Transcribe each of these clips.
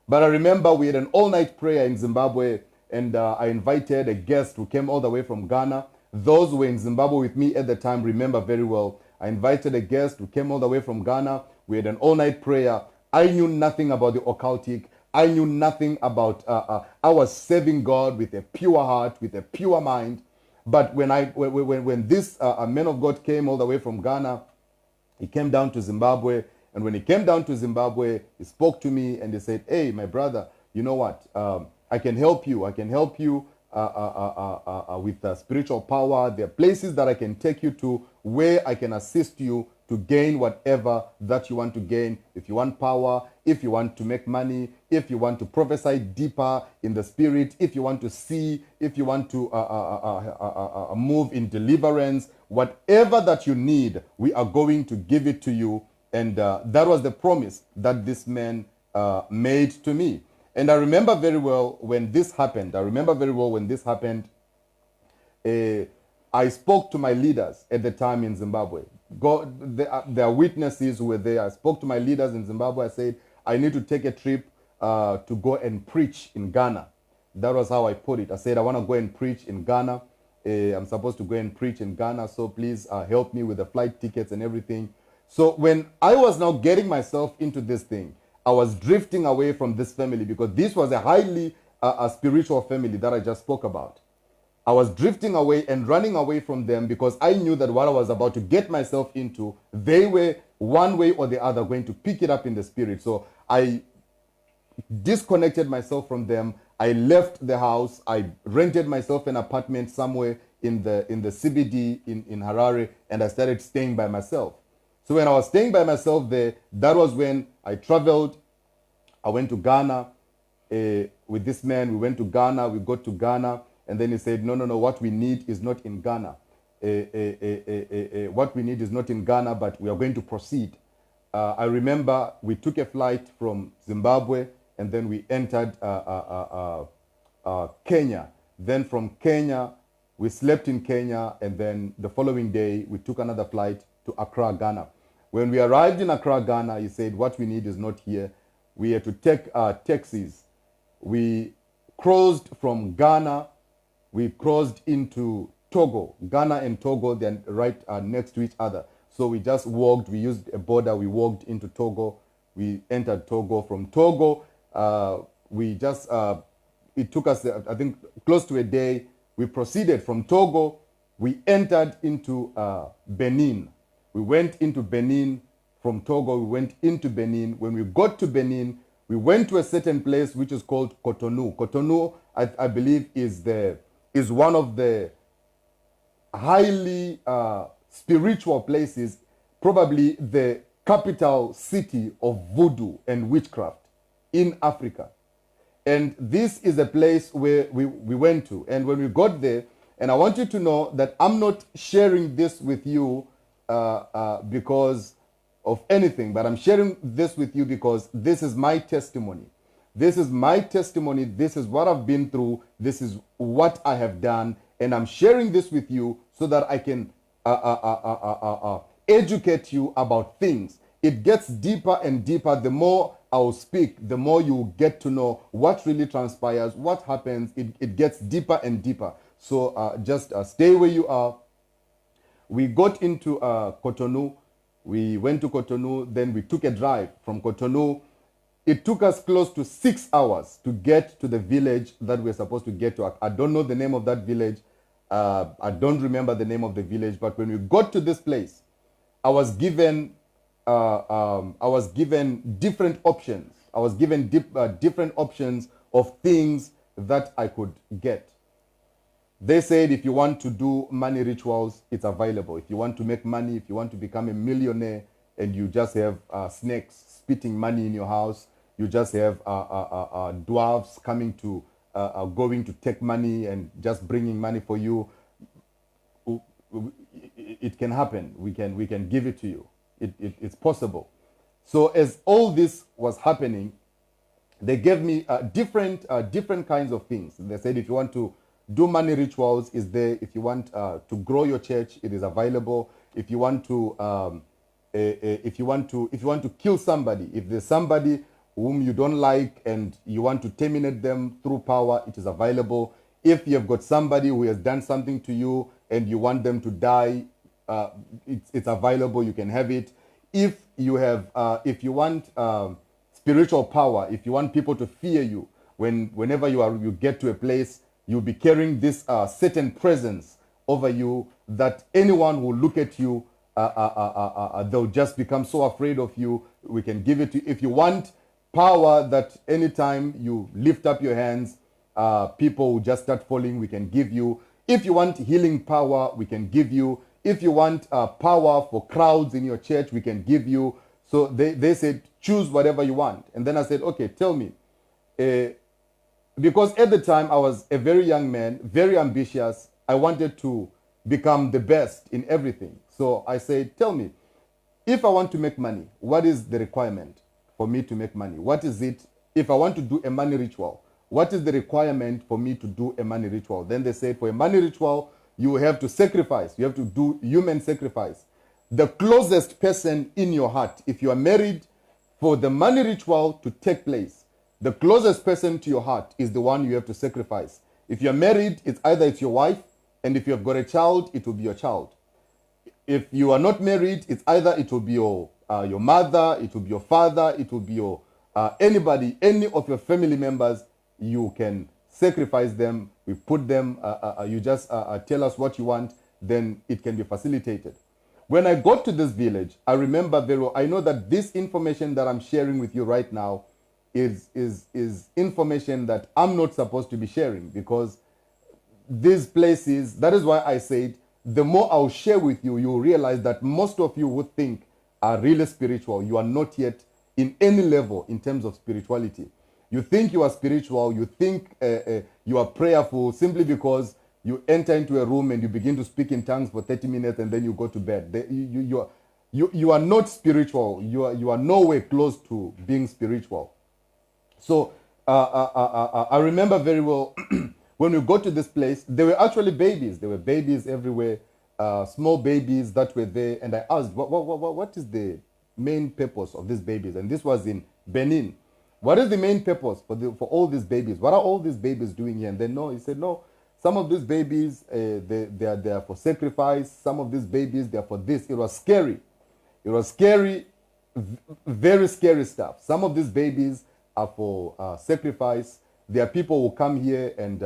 But I remember we had an all-night prayer in Zimbabwe, and I invited a guest who came all the way from Ghana. Those who were in Zimbabwe with me at the time remember very well. I invited a guest who came all the way from Ghana. We had an all-night prayer. I knew nothing about the occultic. I knew nothing about, I was serving God with a pure heart, with a pure mind. But when this man of God came all the way from Ghana, he came down to Zimbabwe, and when he came down to Zimbabwe, he spoke to me and he said, "Hey, my brother, you know what? I can help you. I can help you with spiritual power. There are places that I can take you to where I can assist you to gain whatever that you want to gain. If you want power, if you want to make money, if you want to prophesy deeper in the spirit, if you want to see, if you want to move in deliverance, whatever that you need, we are going to give it to you." And that was the promise that this man made to me. And I remember very well when this happened. I spoke to my leaders at the time in Zimbabwe. God, there are witnesses who were there. I spoke to my leaders in Zimbabwe. I said, I need to take a trip to go and preach in Ghana. That was how I put it. I said, I want to go and preach in Ghana. I'm supposed to go and preach in Ghana, so please help me with the flight tickets and everything. So when I was now getting myself into this thing, I was drifting away from this family because this was a highly spiritual family that I just spoke about. I was drifting away and running away from them because I knew that what I was about to get myself into, they were one way or the other going to pick it up in the spirit. So I disconnected myself from them. I left the house. I rented myself an apartment somewhere in the CBD in Harare, and I started staying by myself. So when I was staying by myself there, that was when I traveled. I went to Ghana with this man. We went to Ghana. We got to Ghana. And then he said, no, what we need is not in Ghana. What we need is not in Ghana, but we are going to proceed. I remember we took a flight from Zimbabwe, and then we entered Kenya. Then from Kenya, we slept in Kenya, and then the following day, we took another flight to Accra, Ghana. When we arrived in Accra, Ghana, he said, what we need is not here. We had to take taxis. We crossed from Ghana. We crossed into Togo. Ghana and Togo, they're right next to each other. So we just walked. We used a border. We walked into Togo. We entered Togo. From Togo, it took us, I think, close to a day. We proceeded from Togo. We entered into Benin. We went into Benin. From Togo, we went into Benin. When we got to Benin, we went to a certain place which is called Cotonou. Cotonou, I believe, is one of the highly spiritual places, probably the capital city of voodoo and witchcraft in Africa. And this is a place where we went to. And when we got there, and I want you to know that I'm not sharing this with you because of anything, but I'm sharing this with you because this is my testimony. This is my testimony. This is what I've been through. This is what I have done. And I'm sharing this with you so that I can educate you about things. It gets deeper and deeper. The more I'll speak, the more you get to know what really transpires, what happens. It gets deeper and deeper. So just stay where you are. We got into Cotonou. We went to Cotonou. Then we took a drive from Cotonou. It took us close to 6 hours to get to the village that we're supposed to get to. I don't know the name of that village. I don't remember the name of the village. But when we got to this place, I was given different options. I was given different options of things that I could get. They said if you want to do money rituals, it's available. If you want to make money, if you want to become a millionaire, and you just have snakes spitting money in your house, you just have dwarves coming to going to take money and just bringing money for you, it can happen. We can give it to you. It's possible. So as all this was happening, they gave me different kinds of things. They said if you want to do money rituals, is there. If you want to grow your church, it is available. If you want to if you want to kill somebody, if there's somebody whom you don't like and you want to terminate them through power, it is available. If you have got somebody who has done something to you and you want them to die, it's available. You can have it. If you have, if you want spiritual power, if you want people to fear you, whenever you get to a place, you'll be carrying this certain presence over you that anyone who look at you, they'll just become so afraid of you. We can give it to you. If you want power that anytime you lift up your hands, people will just start falling, we can give you. If you want healing power, we can give you. If you want power for crowds in your church, we can give you. So they said, choose whatever you want. And then I said, okay, tell me. Because at the time I was a very young man, very ambitious. I wanted to become the best in everything. So I said, tell me, if I want to make money, what is the requirement for me to make money? What is it? If I want to do a money ritual, what is the requirement for me to do a money ritual? Then they said, for a money ritual, you have to sacrifice. You have to do human sacrifice. The closest person in your heart, if you are married, for the money ritual to take place, the closest person to your heart is the one you have to sacrifice. If you're married, it's either it's your wife, and if you have got a child, it will be your child. If you are not married, it's either it will be your mother, it will be your father, it will be your anybody, any of your family members. You can sacrifice them. We put them. You just tell us what you want, then it can be facilitated. When I got to this village, I remember very well. I know that this information that I'm sharing with you right now is information that I'm not supposed to be sharing, because these places, that is why I said, the more I'll share with you, you'll realize that most of you would think are really spiritual. You are not yet in any level in terms of spirituality. You think you are spiritual, you think you are prayerful simply because you enter into a room and you begin to speak in tongues for 30 minutes and then you go to bed. You are not spiritual. You are nowhere close to being spiritual. So I remember very well when we got to this place, there were actually babies. There were babies everywhere, small babies that were there. And I asked, what is the main purpose of these babies? And this was in Benin. What is the main purpose for all these babies? What are all these babies doing here? And then he said, no, some of these babies, they are for sacrifice. Some of these babies, they are for this. It was scary. It was scary, very scary stuff. Some of these babies are for sacrifice. There are people who come here and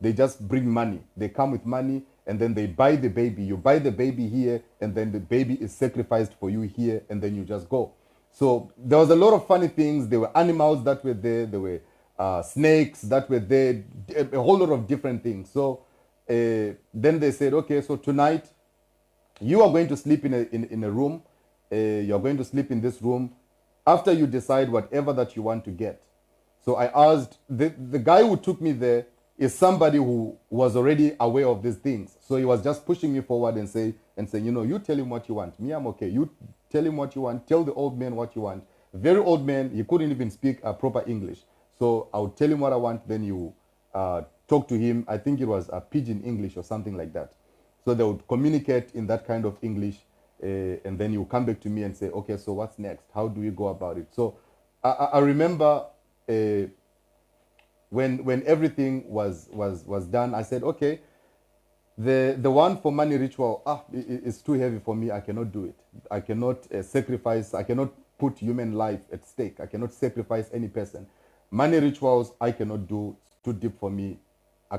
they just bring money. They come with money and then they buy the baby. You buy the baby here and then the baby is sacrificed for you here and then you just go. So there was a lot of funny things. There were animals that were there. There were snakes that were there. A whole lot of different things. So then they said, okay, so tonight you are going to sleep in a room. You're going to sleep in this room after you decide whatever that you want to get. So I asked, the guy who took me there is somebody who was already aware of these things. So he was just pushing me forward and saying, you tell him what you want. Me, I'm okay. You tell him what you want. Tell the old man what you want. Very old man, he couldn't even speak proper English. So I would tell him what I want, then you talk to him. I think it was a pidgin English or something like that. So they would communicate in that kind of English, and then you come back to me and say, okay, so what's next? How do we go about it? So I remember when everything was done, I said, okay, the one for money ritual, it's too heavy for me. I cannot do it. I cannot sacrifice. I cannot put human life at stake. I cannot sacrifice any person. Money rituals, I cannot do. It's too deep for me. I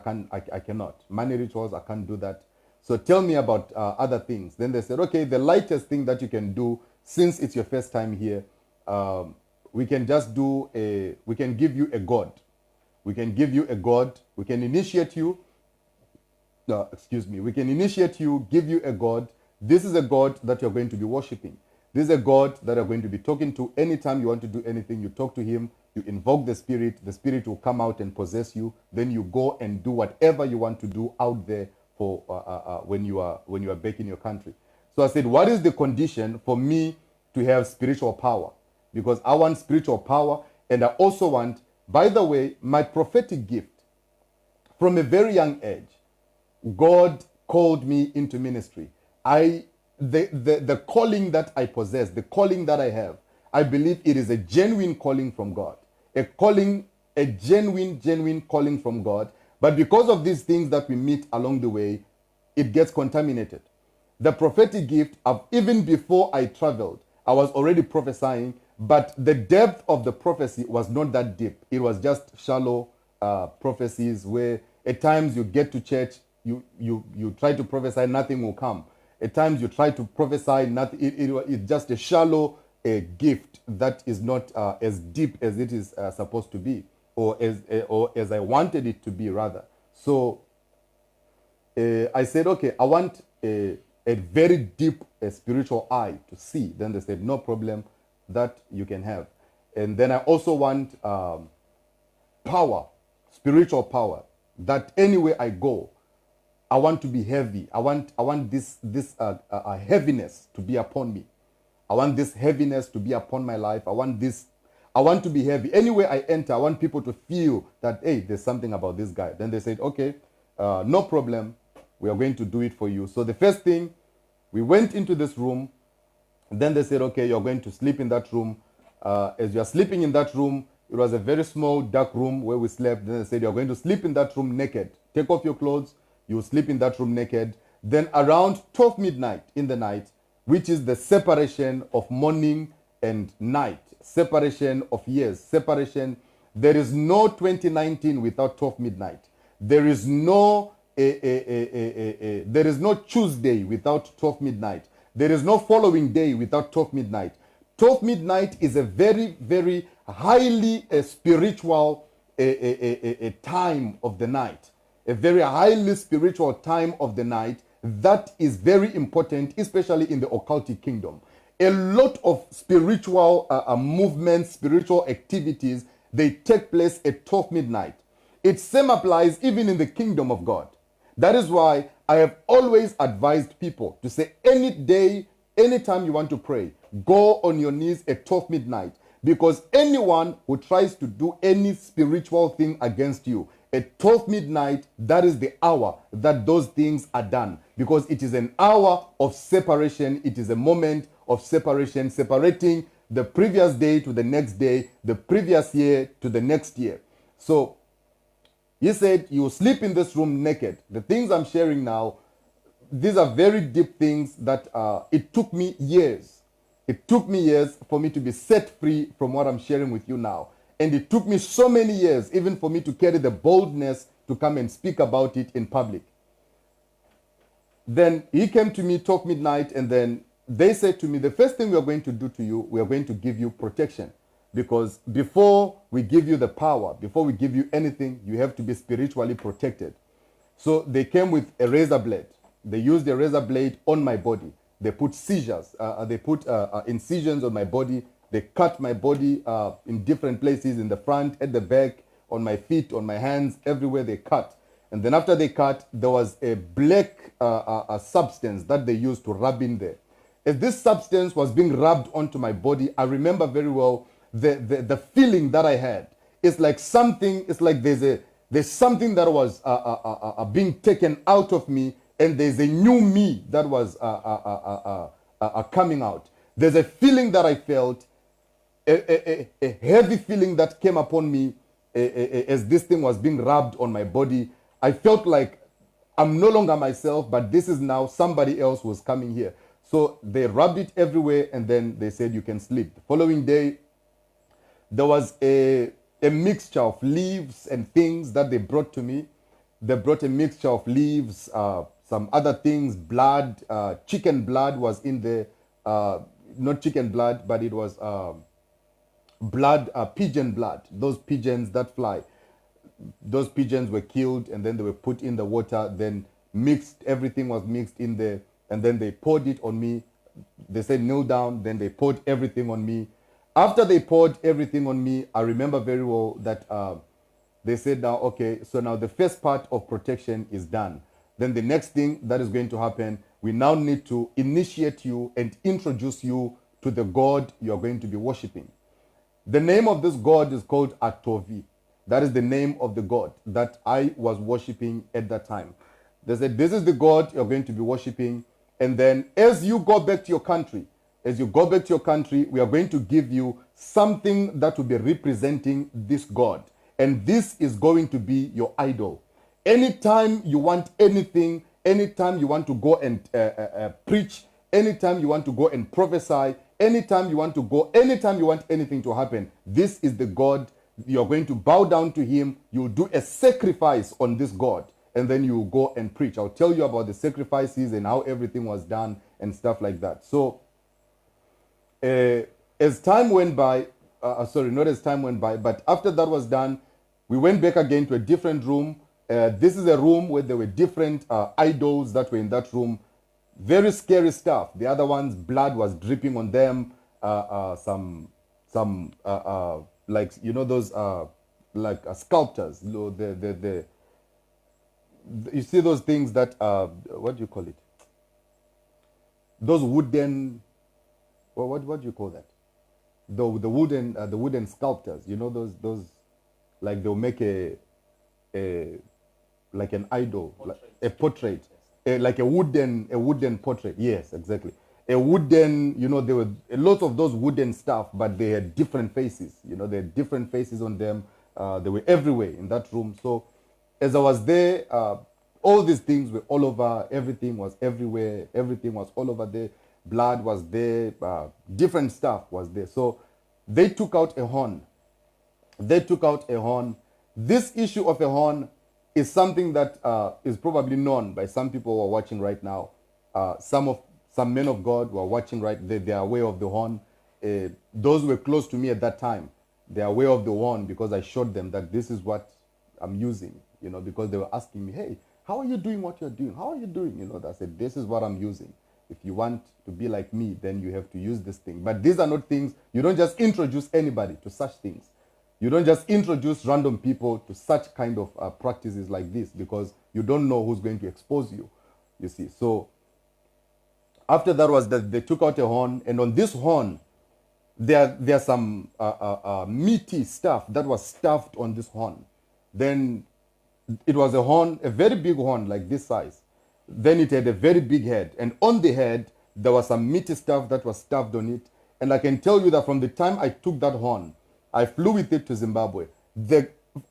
cannot. Money rituals, I can't do that. So tell me about other things. Then they said, okay, the lightest thing that you can do, since it's your first time here, we can just do we can give you a god. We can give you a god. We can initiate you. No, excuse me. We can initiate you, give you a god. This is a god that you're going to be worshiping. This is a god that you're going to be talking to. Anytime you want to do anything, you talk to him, you invoke the spirit will come out and possess you. Then you go and do whatever you want to do out there for when you are back in your country. So I said, what is the condition for me to have spiritual power? Because I want spiritual power, and I also want, by the way, my prophetic gift. From a very young age, God called me into ministry. The calling that I possess, the calling that I have, I believe it is a genuine calling from God. A calling, a genuine calling from God. But because of these things that we meet along the way, it gets contaminated. The prophetic gift, even before I traveled, I was already prophesying, but the depth of the prophecy was not that deep. It was just shallow prophecies where at times you get to church, you try to prophesy, nothing will come. At times you try to prophesy, nothing. It's just a shallow gift that is not as deep as it is supposed to be, or as I wanted it to be, rather. So I said, okay, I want a very deep spiritual eye to see. Then they said, no problem, that you can have. And then I also want power, spiritual power, that anywhere I go, I want to be heavy. I want this heaviness to be upon me. I want this heaviness to be upon my life. I want to be heavy. Anywhere I enter, I want people to feel that, hey, there's something about this guy. Then they said, okay, no problem. We are going to do it for you. So the first thing, we went into this room. Then they said, okay, you're going to sleep in that room. As you are sleeping in that room, it was a very small, dark room where we slept. Then they said, you're going to sleep in that room naked. Take off your clothes. You sleep in that room naked. Then around 12 midnight in the night, which is the separation of morning and night, separation of years, separation. There is no 2019 without 12 midnight. There is no there is no Tuesday without 12 midnight. There is no following day without 12 midnight. 12 midnight is a very, very highly spiritual time of the night. A very highly spiritual time of the night that is very important, especially in the occultic kingdom. A lot of spiritual movements, spiritual activities, they take place at 12 midnight. It same applies even in the kingdom of God. That is why I have always advised people to say any day, anytime you want to pray, go on your knees at 12 midnight. Because anyone who tries to do any spiritual thing against you, at 12 midnight, that is the hour that those things are done. Because it is an hour of separation. It is a moment of separation, separating the previous day to the next day, the previous year to the next year. So he said, you sleep in this room naked. The things I'm sharing now, these are very deep things that it took me years. It took me years for me to be set free from what I'm sharing with you now. And it took me so many years even for me to carry the boldness to come and speak about it in public. Then he came to me, 12 midnight, and then they said to me, the first thing we are going to do to you, we are going to give you protection. Because before we give you the power, before we give you anything, you have to be spiritually protected. So they came with a razor blade. They used a razor blade on my body. They put seizures. They put incisions on my body. They cut my body in different places, in the front, at the back, on my feet, on my hands, everywhere they cut. And then after they cut, there was a black substance that they used to rub in there. As this substance was being rubbed onto my body, I remember very well the feeling that I had. It's like something, it's like there's something that was being taken out of me, and there's a new me that was coming out. There's a feeling that I felt, a heavy feeling that came upon me as this thing was being rubbed on my body. I felt like I'm no longer myself, but this is now somebody else was coming here. So they rubbed it everywhere, and then they said, you can sleep. The following day, there was a mixture of leaves and things that they brought to me. They brought a mixture of leaves, some other things, blood, chicken blood was in there. Not chicken blood, but it was blood, pigeon blood. Those pigeons that fly. Those pigeons were killed, and then they were put in the water, then mixed, everything was mixed in there, and then they poured it on me. They said, kneel down, then they poured everything on me. After they poured everything on me, I remember very well that they said, now, okay, so now the first part of protection is done. Then the next thing that is going to happen, we now need to initiate you and introduce you to the God you are going to be worshiping. The name of this God is called Atovi. That is the name of the God that I was worshiping at that time. They said, this is the God you're going to be worshiping. And then as you go back to your country, as you go back to your country, we are going to give you something that will be representing this God. And this is going to be your idol. Anytime you want anything, anytime you want to go and preach, anytime you want to go and prophesy, anytime you want anything to happen, this is the God. You're going to bow down to him. You'll do a sacrifice on this God, and then you go and preach. I'll tell you about the sacrifices and how everything was done and stuff like that. So as time went by, not as time went by, but after that was done, we went back again to a different room. This is a room where there were different idols that were in that room. Very scary stuff. The other ones, blood was dripping on them. Some like, you know, those like sculptures. You see those things that what do you call it? Those wooden. What do you call that? The wooden sculptors. You know, those like they'll make a like an idol, like a portrait, like a wooden portrait. Yes, exactly. A wooden, you know, there were a lot of those wooden stuff, but they had different faces. You know, they had different faces on them. They were everywhere in that room. So as I was there, all these things were all over. Everything was everywhere. Everything was all over there. Blood was there. Different stuff was there. So they took out a horn. This issue of a horn is something that is probably known by some people who are watching right now. Some men of God who are watching right there, they are aware of the horn. Those who were close to me at that time, they are aware of the horn because I showed them that this is what I'm using, you know, because they were asking me, hey, how are you doing what you're doing? How are you doing? You know, I said, this is what I'm using. If you want to be like me, then you have to use this thing. But these are not things, you don't just introduce anybody to such things. You don't just introduce random people to such kind of practices like this, because you don't know who's going to expose you, you see. So after that was that they took out a horn, and on this horn, there's some meaty stuff that was stuffed on this horn. Then it was a horn, a very big horn like this size. Then it had a very big head, and on the head there was some meaty stuff that was stuffed on it. And I can tell you that from the time I took that horn, I flew with it to Zimbabwe.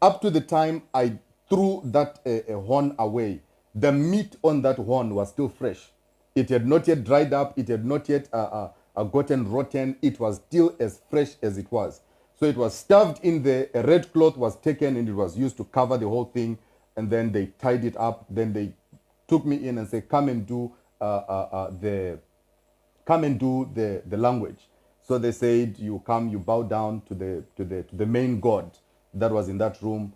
Up to the time I threw that horn away, the meat on that horn was still fresh. It had not yet dried up. It had not yet gotten rotten. It was still as fresh as it was. So it was stuffed in there. A red cloth was taken and it was used to cover the whole thing. And then they tied it up. Then they took me in and said, come and do the language. So they said, you come, you bow down to the main God that was in that room,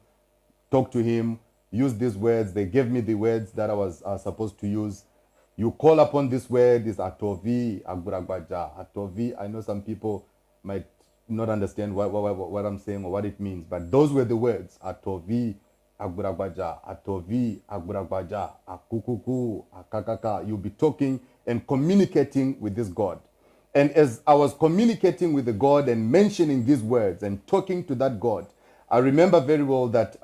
talk to him, use these words. They gave me the words that I was supposed to use. You call upon this word, is Atovi, Agburagbaja, Atovi. I know some people might not understand what I'm saying or what it means, but those were the words, Atovi, Agburagbaja, Atovi, Agburagbaja, Akukuku, Akakaka. You'll be talking and communicating with this God. And as I was communicating with the God and mentioning these words and talking to that God, I remember very well that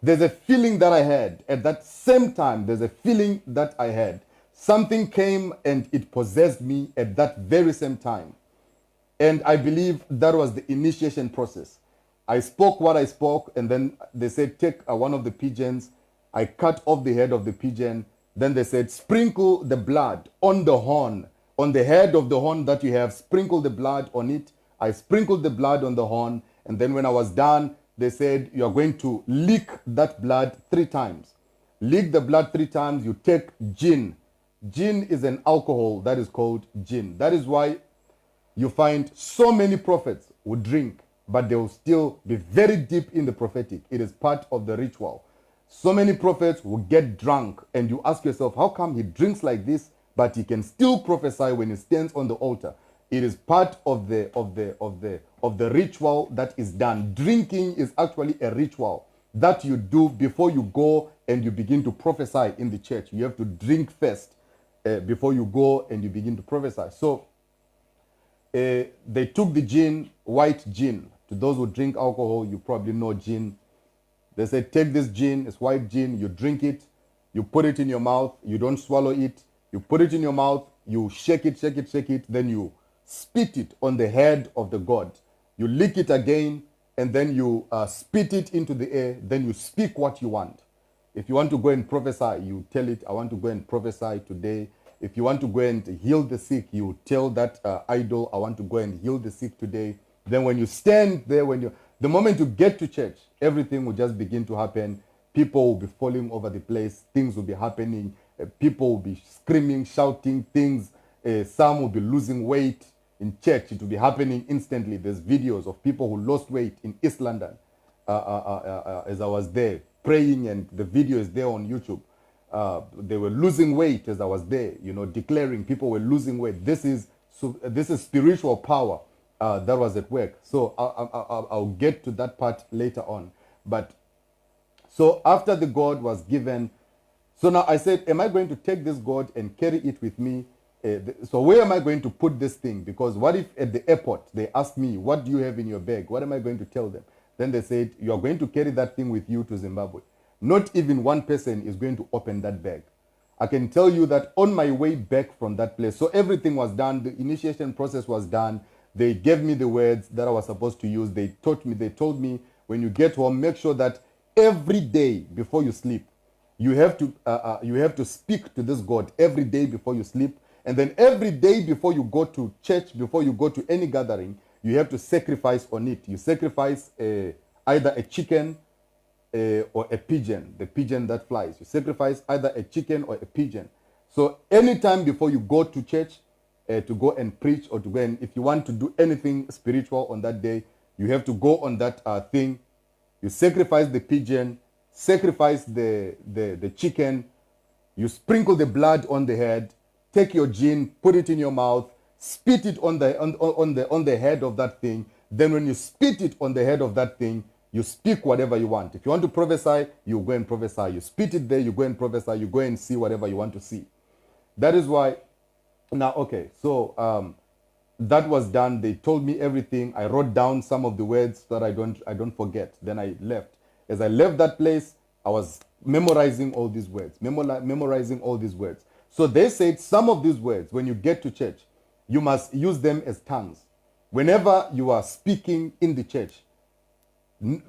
there's a feeling that I had. At that same time, there's a feeling that I had. Something came and it possessed me at that very same time. And I believe that was the initiation process. I spoke what I spoke, and then they said, take one of the pigeons. I cut off the head of the pigeon. Then they said, sprinkle the blood on the horn. On the head of the horn that you have, sprinkle the blood on it. I sprinkled the blood on the horn. And then when I was done, they said, you are going to lick that blood 3 times. Lick the blood 3 times. You take gin. Gin is an alcohol that is called gin. That is why you find so many prophets who drink, but they will still be very deep in the prophetic. It is part of the ritual. So many prophets will get drunk, and you ask yourself, how come he drinks like this, but he can still prophesy when he stands on the altar? It is part of the ritual that is done. Drinking is actually a ritual that you do before you go and you begin to prophesy in the church. You have to drink first before you go and you begin to prophesy. So they took the gin, white gin. To those who drink alcohol, you probably know gin. They said, take this gin, it's white gin, you drink it, you put it in your mouth, you don't swallow it, you put it in your mouth, you shake it, then you spit it on the head of the god. You lick it again, and then you spit it into the air. Then you speak what you want. If you want to go and prophesy, you tell it, I want to go and prophesy today. If you want to go and heal the sick, you tell that idol, I want to go and heal the sick today. Then when you stand there, the moment you get to church, everything will just begin to happen. People will be falling over the place. Things will be happening. People will be screaming, shouting things. Some will be losing weight in church. It will be happening instantly. There's videos of people who lost weight in East London as I was there praying, and the video is there on YouTube. They were losing weight as I was there, declaring people were losing weight. This is spiritual power that was at work. So I'll get to that part later on. But so after the God was given, so now I said, am I going to take this God and carry it with me? So where am I going to put this thing? Because what if at the airport they ask me, what do you have in your bag? What am I going to tell them? Then they said, you are going to carry that thing with you to Zimbabwe. Not even one person is going to open that bag. I can tell you that on my way back from that place, so everything was done, the initiation process was done. They gave me the words that I was supposed to use. They told me, when you get home, make sure that every day before you sleep, you have to speak to this God every day before you sleep. And then every day before you go to church, before you go to any gathering, you have to sacrifice on it. You sacrifice either a chicken or a pigeon, the pigeon that flies. You sacrifice either a chicken or a pigeon. So anytime before you go to church to go and preach, or to go and, if you want to do anything spiritual on that day, you have to go on that thing. You sacrifice the pigeon, sacrifice the chicken, you sprinkle the blood on the head, take your gin, put it in your mouth, spit it on the head of that thing. Then when you spit it on the head of that thing, you speak whatever you want. If you want to prophesy, you go and prophesy. You spit it there, you go and prophesy. You go and see whatever you want to see. That is why. Now, okay, so that was done. They told me everything. I wrote down some of the words so that I don't forget. Then I left. As I left that place, I was memorizing all these words, memorizing all these words. So they said some of these words, when you get to church, you must use them as tongues. Whenever you are speaking in the church,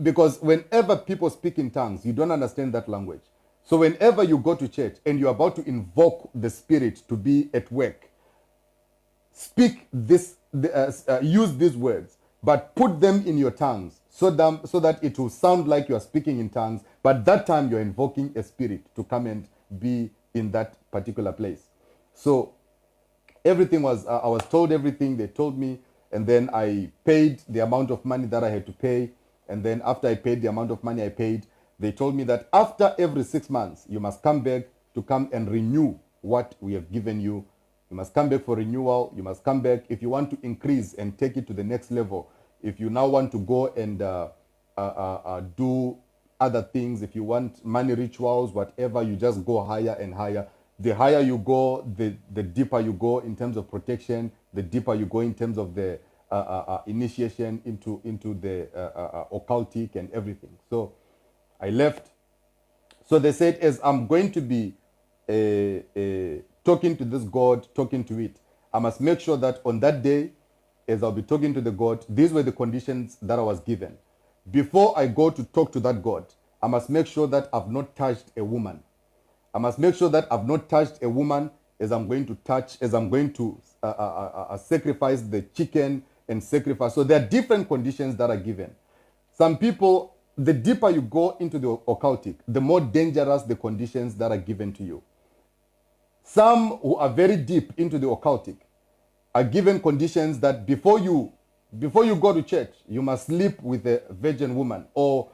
because whenever people speak in tongues, you don't understand that language. So whenever you go to church and you're about to invoke the Spirit to be at work, speak this, use these words, but put them in your tongues so that it will sound like you are speaking in tongues, but that time you're invoking a spirit to come and be in that particular place. So everything was, I was told everything, they told me, and then I paid the amount of money that I had to pay. And then after I paid the amount of money I paid, they told me that after every 6 months, you must come back to come and renew what we have given you. You must come back for renewal. You must come back if you want to increase and take it to the next level. If you now want to go and do other things, if you want money rituals, whatever, you just go higher and higher. The higher you go, the deeper you go in terms of protection, the deeper you go in terms of the initiation into the occultic and everything. So I left. So they said, as I'm going to be talking to this God, talking to it, I must make sure that on that day, as I'll be talking to the God, these were the conditions that I was given. Before I go to talk to that God, I must make sure that I've not touched a woman. I must make sure that I've not touched a woman as I'm going to sacrifice the chicken and sacrifice. So there are different conditions that are given. Some people, the deeper you go into the occultic, the more dangerous the conditions that are given to you. Some who are very deep into the occultic are given conditions that before you go to church, you must sleep with a virgin woman, or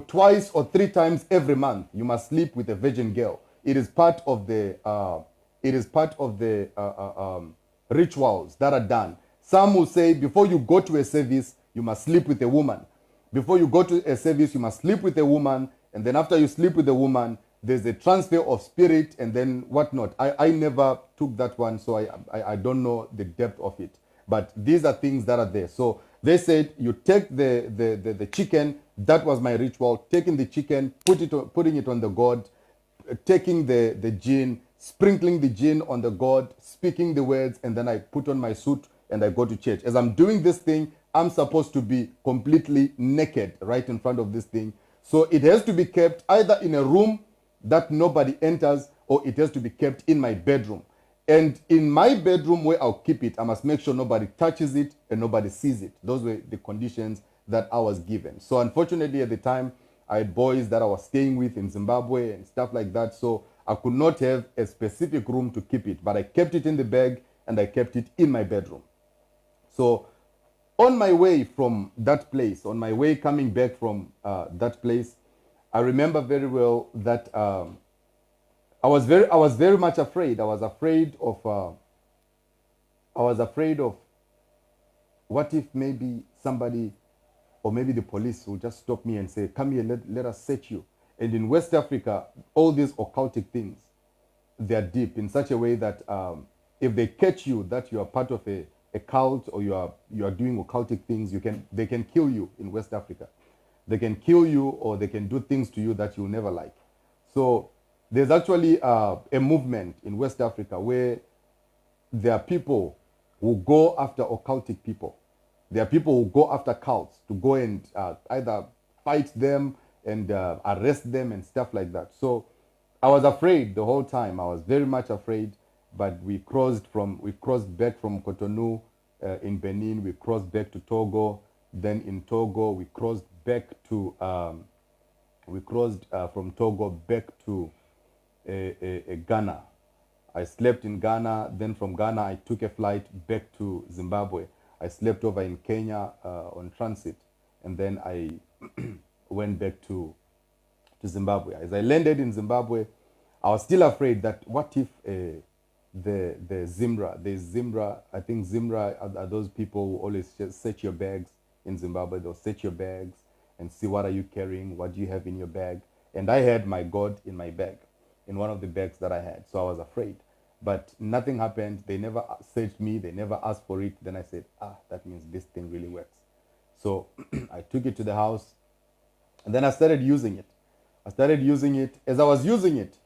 twice or 3 times every month you must sleep with a virgin girl. It is part of the rituals that are done. Some will say before you go to a service, you must sleep with a woman. Before you go to a service, you must sleep with a woman, and then after you sleep with a woman, there's a transfer of spirit and then whatnot. I never took that one, so I don't know the depth of it. But these are things that are there. So they said, you take the chicken. That was my ritual. Taking the chicken, putting it on the god, taking the gin, sprinkling the gin on the god, speaking the words, and then I put on my suit and I go to church. As I'm doing this thing, I'm supposed to be completely naked right in front of this thing. So it has to be kept either in a room that nobody enters, or it has to be kept in my bedroom. And in my bedroom where I'll keep it, I must make sure nobody touches it and nobody sees it. Those were the conditions that I was given. So unfortunately at the time, I had boys that I was staying with in Zimbabwe and stuff like that. So I could not have a specific room to keep it, but I kept it in the bag and I kept it in my bedroom. So on my way from that place, on my way coming back from that place, I remember very well that I was very much afraid. I was afraid of what if maybe somebody or maybe the police will just stop me and say, come here, let us search you. And in West Africa, all these occultic things, they are deep in such a way that if they catch you that you are part of a cult, or you are doing occultic things, they can kill you in West Africa. They can kill you, or they can do things to you that you'll never like. So there's actually a movement in West Africa where there are people who go after occultic people. There are people who go after cults to go and either fight them and arrest them and stuff like that. So I was afraid the whole time. I was very much afraid. But we crossed back from Cotonou in Benin. We crossed back to Togo. Then in Togo, we crossed back to from Togo back to Ghana. I slept in Ghana. Then from Ghana, I took a flight back to Zimbabwe. I slept over in Kenya on transit, and then I went back to Zimbabwe. As I landed in Zimbabwe, I was still afraid that what if the Zimra, I think Zimra are those people who always just search your bags in Zimbabwe. They'll search your bags and see what are you carrying, what do you have in your bag. And I had my God in my bag, in one of the bags that I had. So I was afraid. But nothing happened. They never searched me. They never asked for it. Then I said, that means this thing really works. So I took it to the house, and then I started using it. As I was using it,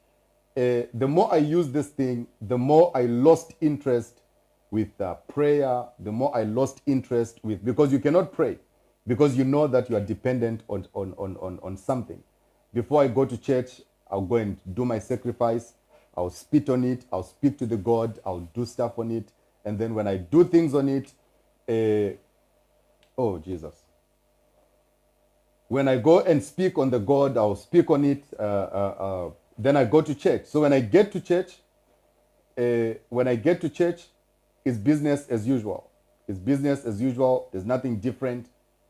the more I used this thing, the more I lost interest with prayer, the more I lost interest with, because you cannot pray, because you know that you are dependent on something. Before I go to church, I'll go and do my sacrifice, I'll spit on it, I'll speak to the God, I'll do stuff on it, and then when I do things on it, oh Jesus. When I go and speak on the God, I'll speak on it, then I go to church. So when I get to church, it's business as usual. It's business as usual. There's nothing different.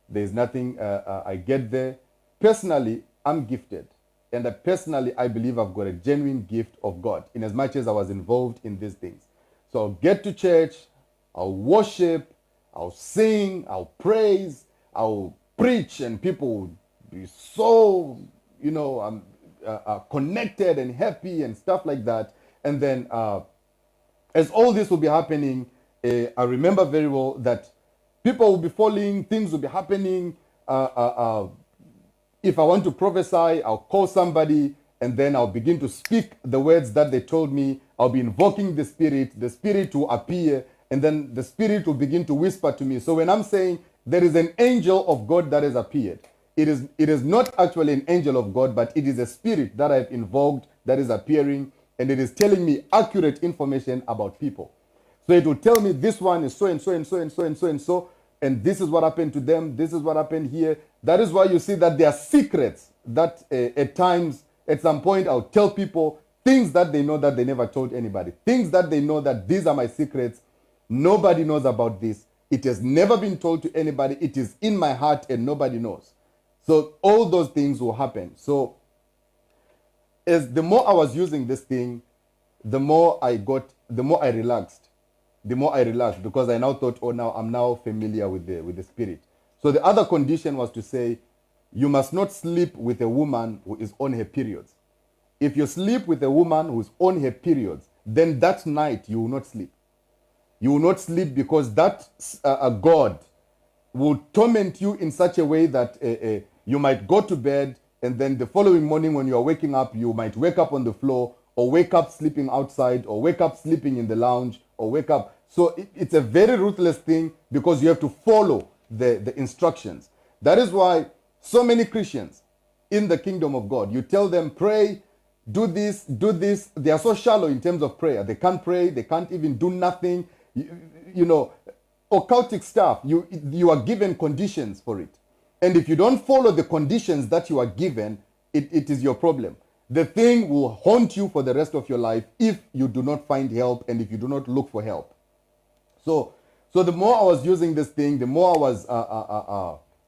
There's nothing, I get there. Personally, I'm gifted. And personally, I believe I've got a genuine gift of God, in as much as I was involved in these things. So I'll get to church, I'll worship, I'll sing, I'll praise, I'll preach, and people will be so, connected and happy and stuff like that. And then as all this will be happening, I remember very well that people will be falling, things will be happening. If I want to prophesy, I'll call somebody, and then I'll begin to speak the words that they told me. I'll be invoking the Spirit will appear, and then the Spirit will begin to whisper to me. So when I'm saying there is an angel of God that has appeared, it is not actually an angel of God, but it is a spirit that I've invoked that is appearing, and it is telling me accurate information about people. So it will tell me this one is so and so and so and so and so and so, and this is what happened to them, this is what happened here. That is why you see that there are secrets that at times, at some point, I'll tell people things that they know that they never told anybody. Things that they know that these are my secrets. Nobody knows about this. It has never been told to anybody. It is in my heart and nobody knows. So all those things will happen. So as the more I was using this thing, the more I relaxed. Because I now thought, now I'm now familiar with the spirit. So the other condition was to say, you must not sleep with a woman who is on her periods. If you sleep with a woman who is on her periods, then that night you will not sleep. You will not sleep because that God will torment you in such a way that you might go to bed, and then the following morning when you are waking up, you might wake up on the floor, or wake up sleeping outside, or wake up sleeping in the lounge, or wake up. So it's a very ruthless thing because you have to follow the instructions. That is why so many Christians in the kingdom of God, you tell them, pray, do this, do this. They are so shallow in terms of prayer. They can't pray. They can't even do nothing. You know, occultic stuff, you are given conditions for it. And if you don't follow the conditions that you are given, it is your problem. The thing will haunt you for the rest of your life if you do not find help and if you do not look for help. So the more I was using this thing, the more I was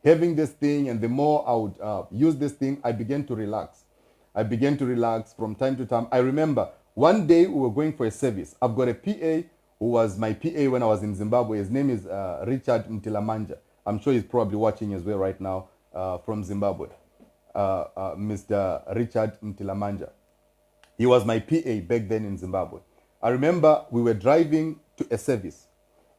having this thing, and the more I would use this thing, I began to relax. I began to relax from time to time. I remember one day we were going for a service. I've got a PA who was my PA when I was in Zimbabwe. His name is Richard Mtilamanja. I'm sure he's probably watching as well right now from Zimbabwe. Mr. Richard Mtilamanja. He was my PA back then in Zimbabwe. I remember we were driving to a service.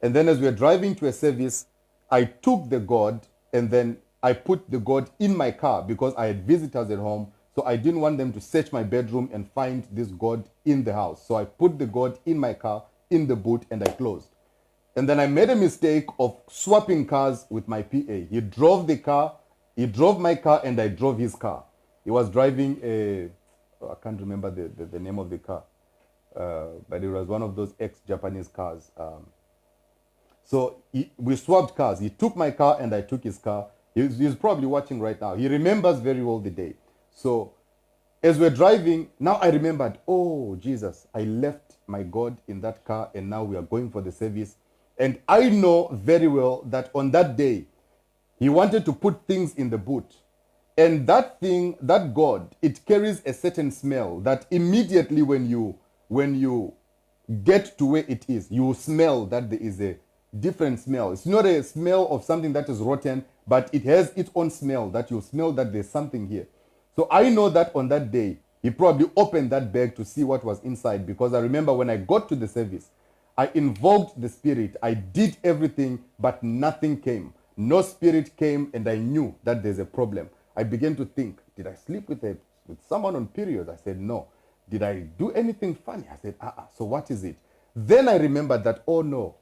And then as we were driving to a service, I took the God and then I put the God in my car because I had visitors at home. So I didn't want them to search my bedroom and find this God in the house. So I put the God in my car, in the boot, and I closed. And then I made a mistake of swapping cars with my PA. He drove the car, he drove my car, and I drove his car. He was driving I can't remember the name of the car, but it was one of those ex-Japanese cars. So we swapped cars. He took my car and I took his car. He's probably watching right now. He remembers very well the day. So as we're driving, now I remembered, oh, Jesus, I left my God in that car and now we are going for the service. And I know very well that on that day, he wanted to put things in the boot. And that thing, that God, it carries a certain smell that immediately when you get to where it is, you smell that there is a different smell. It's not a smell of something that is rotten, but it has its own smell that you smell that there's something here. So I know that on that day, he probably opened that bag to see what was inside, because I remember when I got to the service, I invoked the spirit. I did everything, but nothing came. No spirit came, and I knew that there's a problem. I began to think, did I sleep with someone on period? I said, no. Did I do anything funny? I said, so what is it? Then I remembered that, oh no,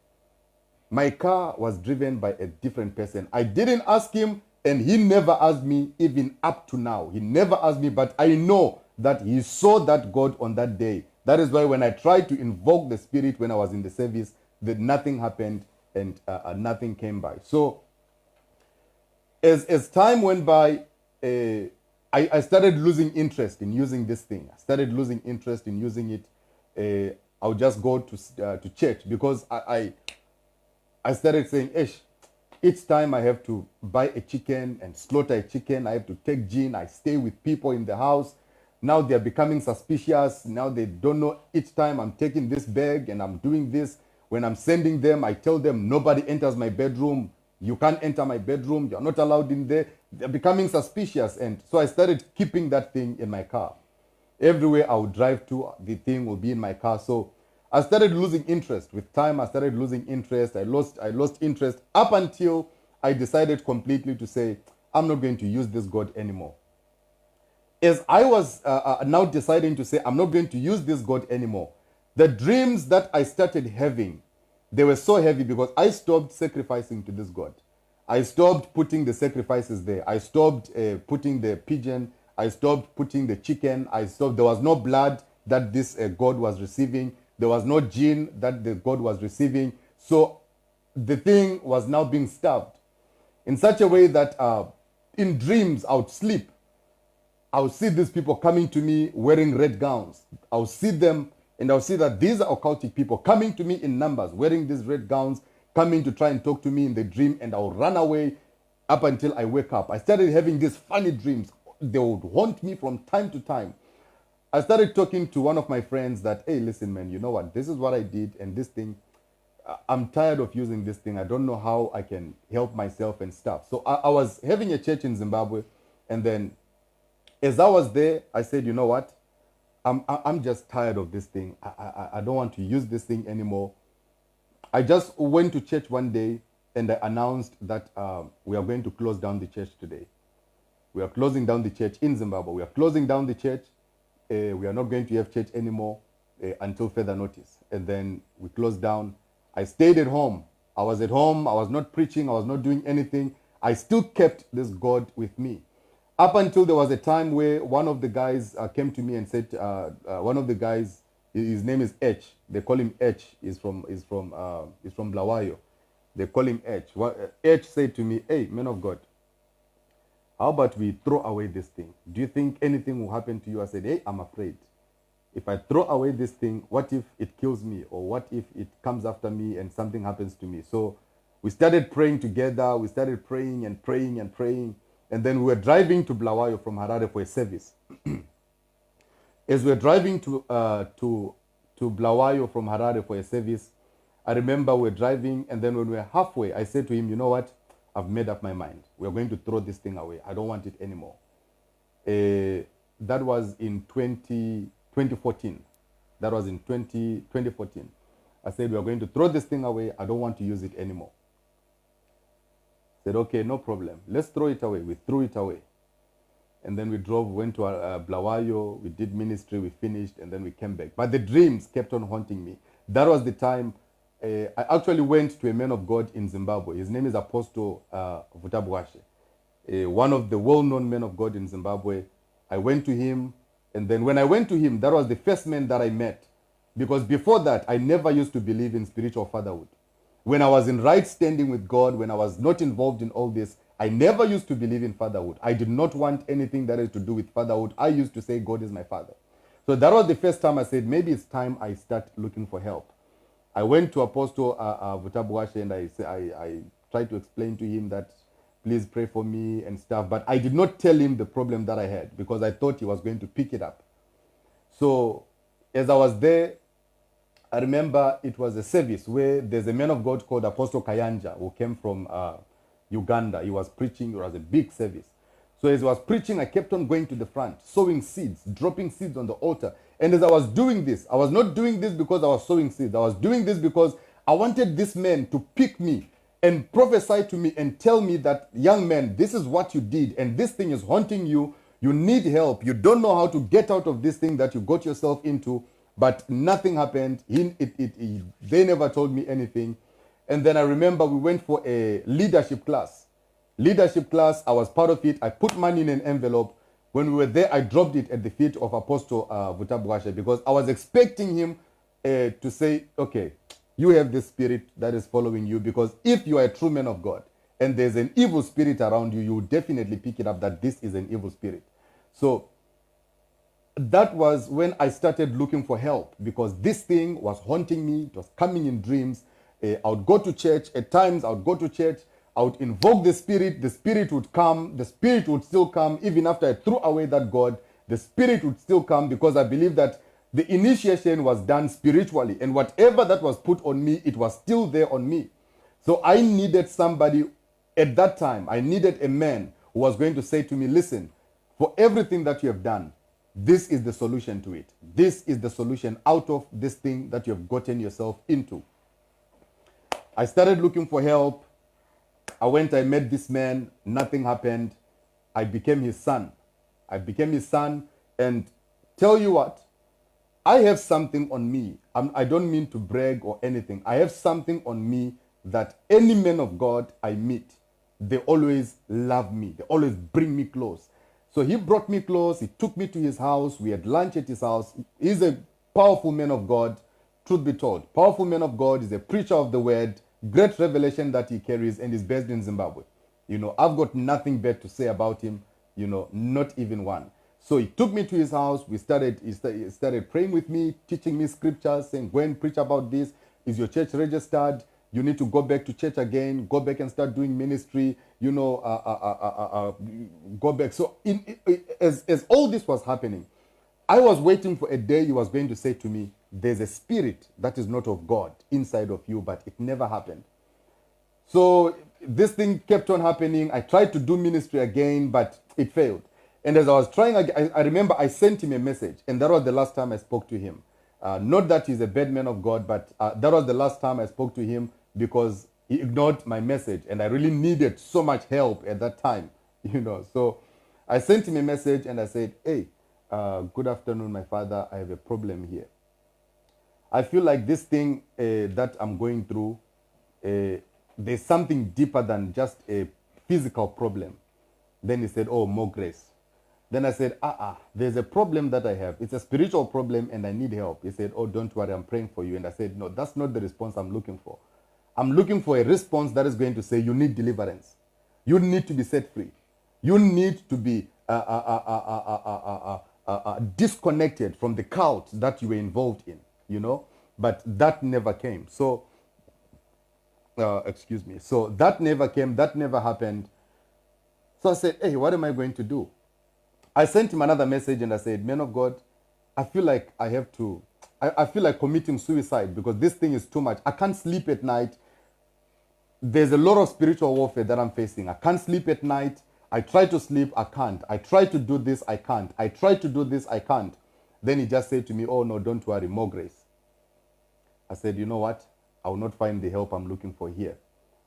my car was driven by a different person. I didn't ask him, and he never asked me, even up to now. He never asked me, but I know that he saw that God on that day. That is why when I tried to invoke the spirit when I was in the service, that nothing happened and nothing came by. So as time went by, I started losing interest in using this thing. I started losing interest in using it. I would just go to church because I started saying, each time I have to buy a chicken and slaughter a chicken, I have to take gin, I stay with people in the house. Now they're becoming suspicious. Now they don't know each time I'm taking this bag and I'm doing this. When I'm sending them, I tell them nobody enters my bedroom. You can't enter my bedroom. You're not allowed in there. They're becoming suspicious. And so I started keeping that thing in my car. Everywhere I would drive to, the thing will be in my car. So I started losing interest. With time, I started losing interest. I lost interest up until I decided completely to say, I'm not going to use this God anymore. As I was now deciding to say, I'm not going to use this God anymore, the dreams that I started having, they were so heavy because I stopped sacrificing to this God. I stopped putting the sacrifices there. I stopped putting the pigeon. I stopped putting the chicken. I stopped. There was no blood that this God was receiving. There was no gin that the God was receiving. So the thing was now being starved in such a way that in dreams I would sleep. I would see these people coming to me wearing red gowns. I would see them and I would see that these are occultic people coming to me in numbers, wearing these red gowns, coming to try and talk to me in the dream, and I would run away up until I wake up. I started having these funny dreams. They would haunt me from time to time. I started talking to one of my friends that, hey, listen, man, you know what? This is what I did, and this thing, I'm tired of using this thing. I don't know how I can help myself and stuff. So I was having a church in Zimbabwe, and then as I was there, I said, you know what? I'm just tired of this thing. I don't want to use this thing anymore. I just went to church one day, and I announced that we are going to close down the church today. We are closing down the church in Zimbabwe. We are closing down the church. We are not going to have church anymore until further notice. And then we closed down. I stayed at home. I was at home. I was not preaching. I was not doing anything. I still kept this God with me. Up until there was a time where one of the guys came to me and said, one of the guys, his name is H. They call him H. He's from Blawayo. They call him H. H said to me, "Hey, man of God, how about we throw away this thing? Do you think anything will happen to you?" I said, "Hey, I'm afraid. If I throw away this thing, what if it kills me? Or what if it comes after me and something happens to me?" So we started praying together. We started praying and praying and praying. And then we were driving to Blawayo from Harare for a service. As we were driving to Blawayo from Harare for a service, I remember we were driving, and then when we were halfway, I said to him, "You know what? I've made up my mind. We're going to throw this thing away. I don't want it anymore." That was in 2014. That was in 2014. I said, "We are going to throw this thing away. I don't want to use it anymore." Said, "Okay, no problem. Let's throw it away." We threw it away. And then we drove, went to Blawayo. We did ministry. We finished, and then we came back. But the dreams kept on haunting me. That was the time I actually went to a man of God in Zimbabwe. His name is Apostle Vutabwashe, one of the well-known men of God in Zimbabwe. I went to him, and then when I went to him, that was the first man that I met. Because before that, I never used to believe in spiritual fatherhood. When I was in right standing with God, when I was not involved in all this, I never used to believe in fatherhood. I did not want anything that is to do with fatherhood. I used to say God is my father. So that was the first time I said, maybe it's time I start looking for help. I went to Apostle Vutabwashe, and I tried to explain to him that, please pray for me and stuff. But I did not tell him the problem that I had, because I thought he was going to pick it up. So as I was there, I remember it was a service where there's a man of God called Apostle Kayanja, who came from Uganda. He was preaching. It was a big service. So as he was preaching, I kept on going to the front, sowing seeds, dropping seeds on the altar. And as I was doing this, I was not doing this because I was sowing seeds. I was doing this because I wanted this man to pick me and prophesy to me and tell me that, "Young man, this is what you did, and this thing is haunting you. You need help. You don't know how to get out of this thing that you got yourself into." But nothing happened. They never told me anything. And then I remember we went for a leadership class. Leadership class, I was part of it. I put money in an envelope. When we were there, I dropped it at the feet of Apostle Vutabwashe, because I was expecting him to say, "Okay, you have this spirit that is following you, because if you are a true man of God and there's an evil spirit around you, you will definitely pick it up that this is an evil spirit." So that was when I started looking for help, because this thing was haunting me. It was coming in dreams. I would go to church. At times, I would go to church. I would invoke the spirit would come, the spirit would still come. Even after I threw away that God, the spirit would still come, because I believe that the initiation was done spiritually, and whatever that was put on me, it was still there on me. So I needed somebody at that time. I needed a man who was going to say to me, "Listen, for everything that you have done, this is the solution to it. This is the solution out of this thing that you have gotten yourself into." I started looking for help. I met this man. Nothing happened. I became his son. And tell you what, I have something on me. I don't mean to brag or anything. I have something on me that any man of God I meet, they always love me. They always bring me close. So he brought me close. He took me to his house. We had lunch at his house. He's a powerful man of God, truth be told. Powerful man of God. He's a preacher of the word. Great revelation that he carries, and is based in Zimbabwe. I've got nothing bad to say about him, not even one. So he took me to his house. He started praying with me, teaching me scriptures, saying, "Go and preach about this. Is your church registered? You need to go back to church again. Go back and start doing ministry. Go back." So as all this was happening, I was waiting for a day he was going to say to me, "There's a spirit that is not of God inside of you," but it never happened. So this thing kept on happening. I tried to do ministry again, but it failed. And as I was trying, I remember I sent him a message, and that was the last time I spoke to him. Not that he's a bad man of God, but that was the last time I spoke to him, because he ignored my message, and I really needed so much help at that time, So I sent him a message, and I said, "Hey, good afternoon, my father. I have a problem here. I feel like this thing that I'm going through, there's something deeper than just a physical problem. Then he said, oh, more grace. Then I said, there's a problem that I have. It's a spiritual problem and I need help. He said, oh, don't worry, I'm praying for you. And I said, no, that's not the response I'm looking for. I'm looking for a response that is going to say, you need deliverance. You need to be set free. You need to be disconnected from the cult that you were involved in, you know. But that never came. So, excuse me. So that never came. That never happened. So I said, hey, what am I going to do? I sent him another message and I said, man of God, I feel like I have to, I feel like committing suicide because this thing is too much. I can't sleep at night. There's a lot of spiritual warfare that I'm facing. I can't sleep at night. I try to sleep, I can't. I try to do this, I can't. I try to do this, I can't. Then he just said to me, oh no, don't worry, more grace. I said, you know what? I will not find the help I'm looking for here.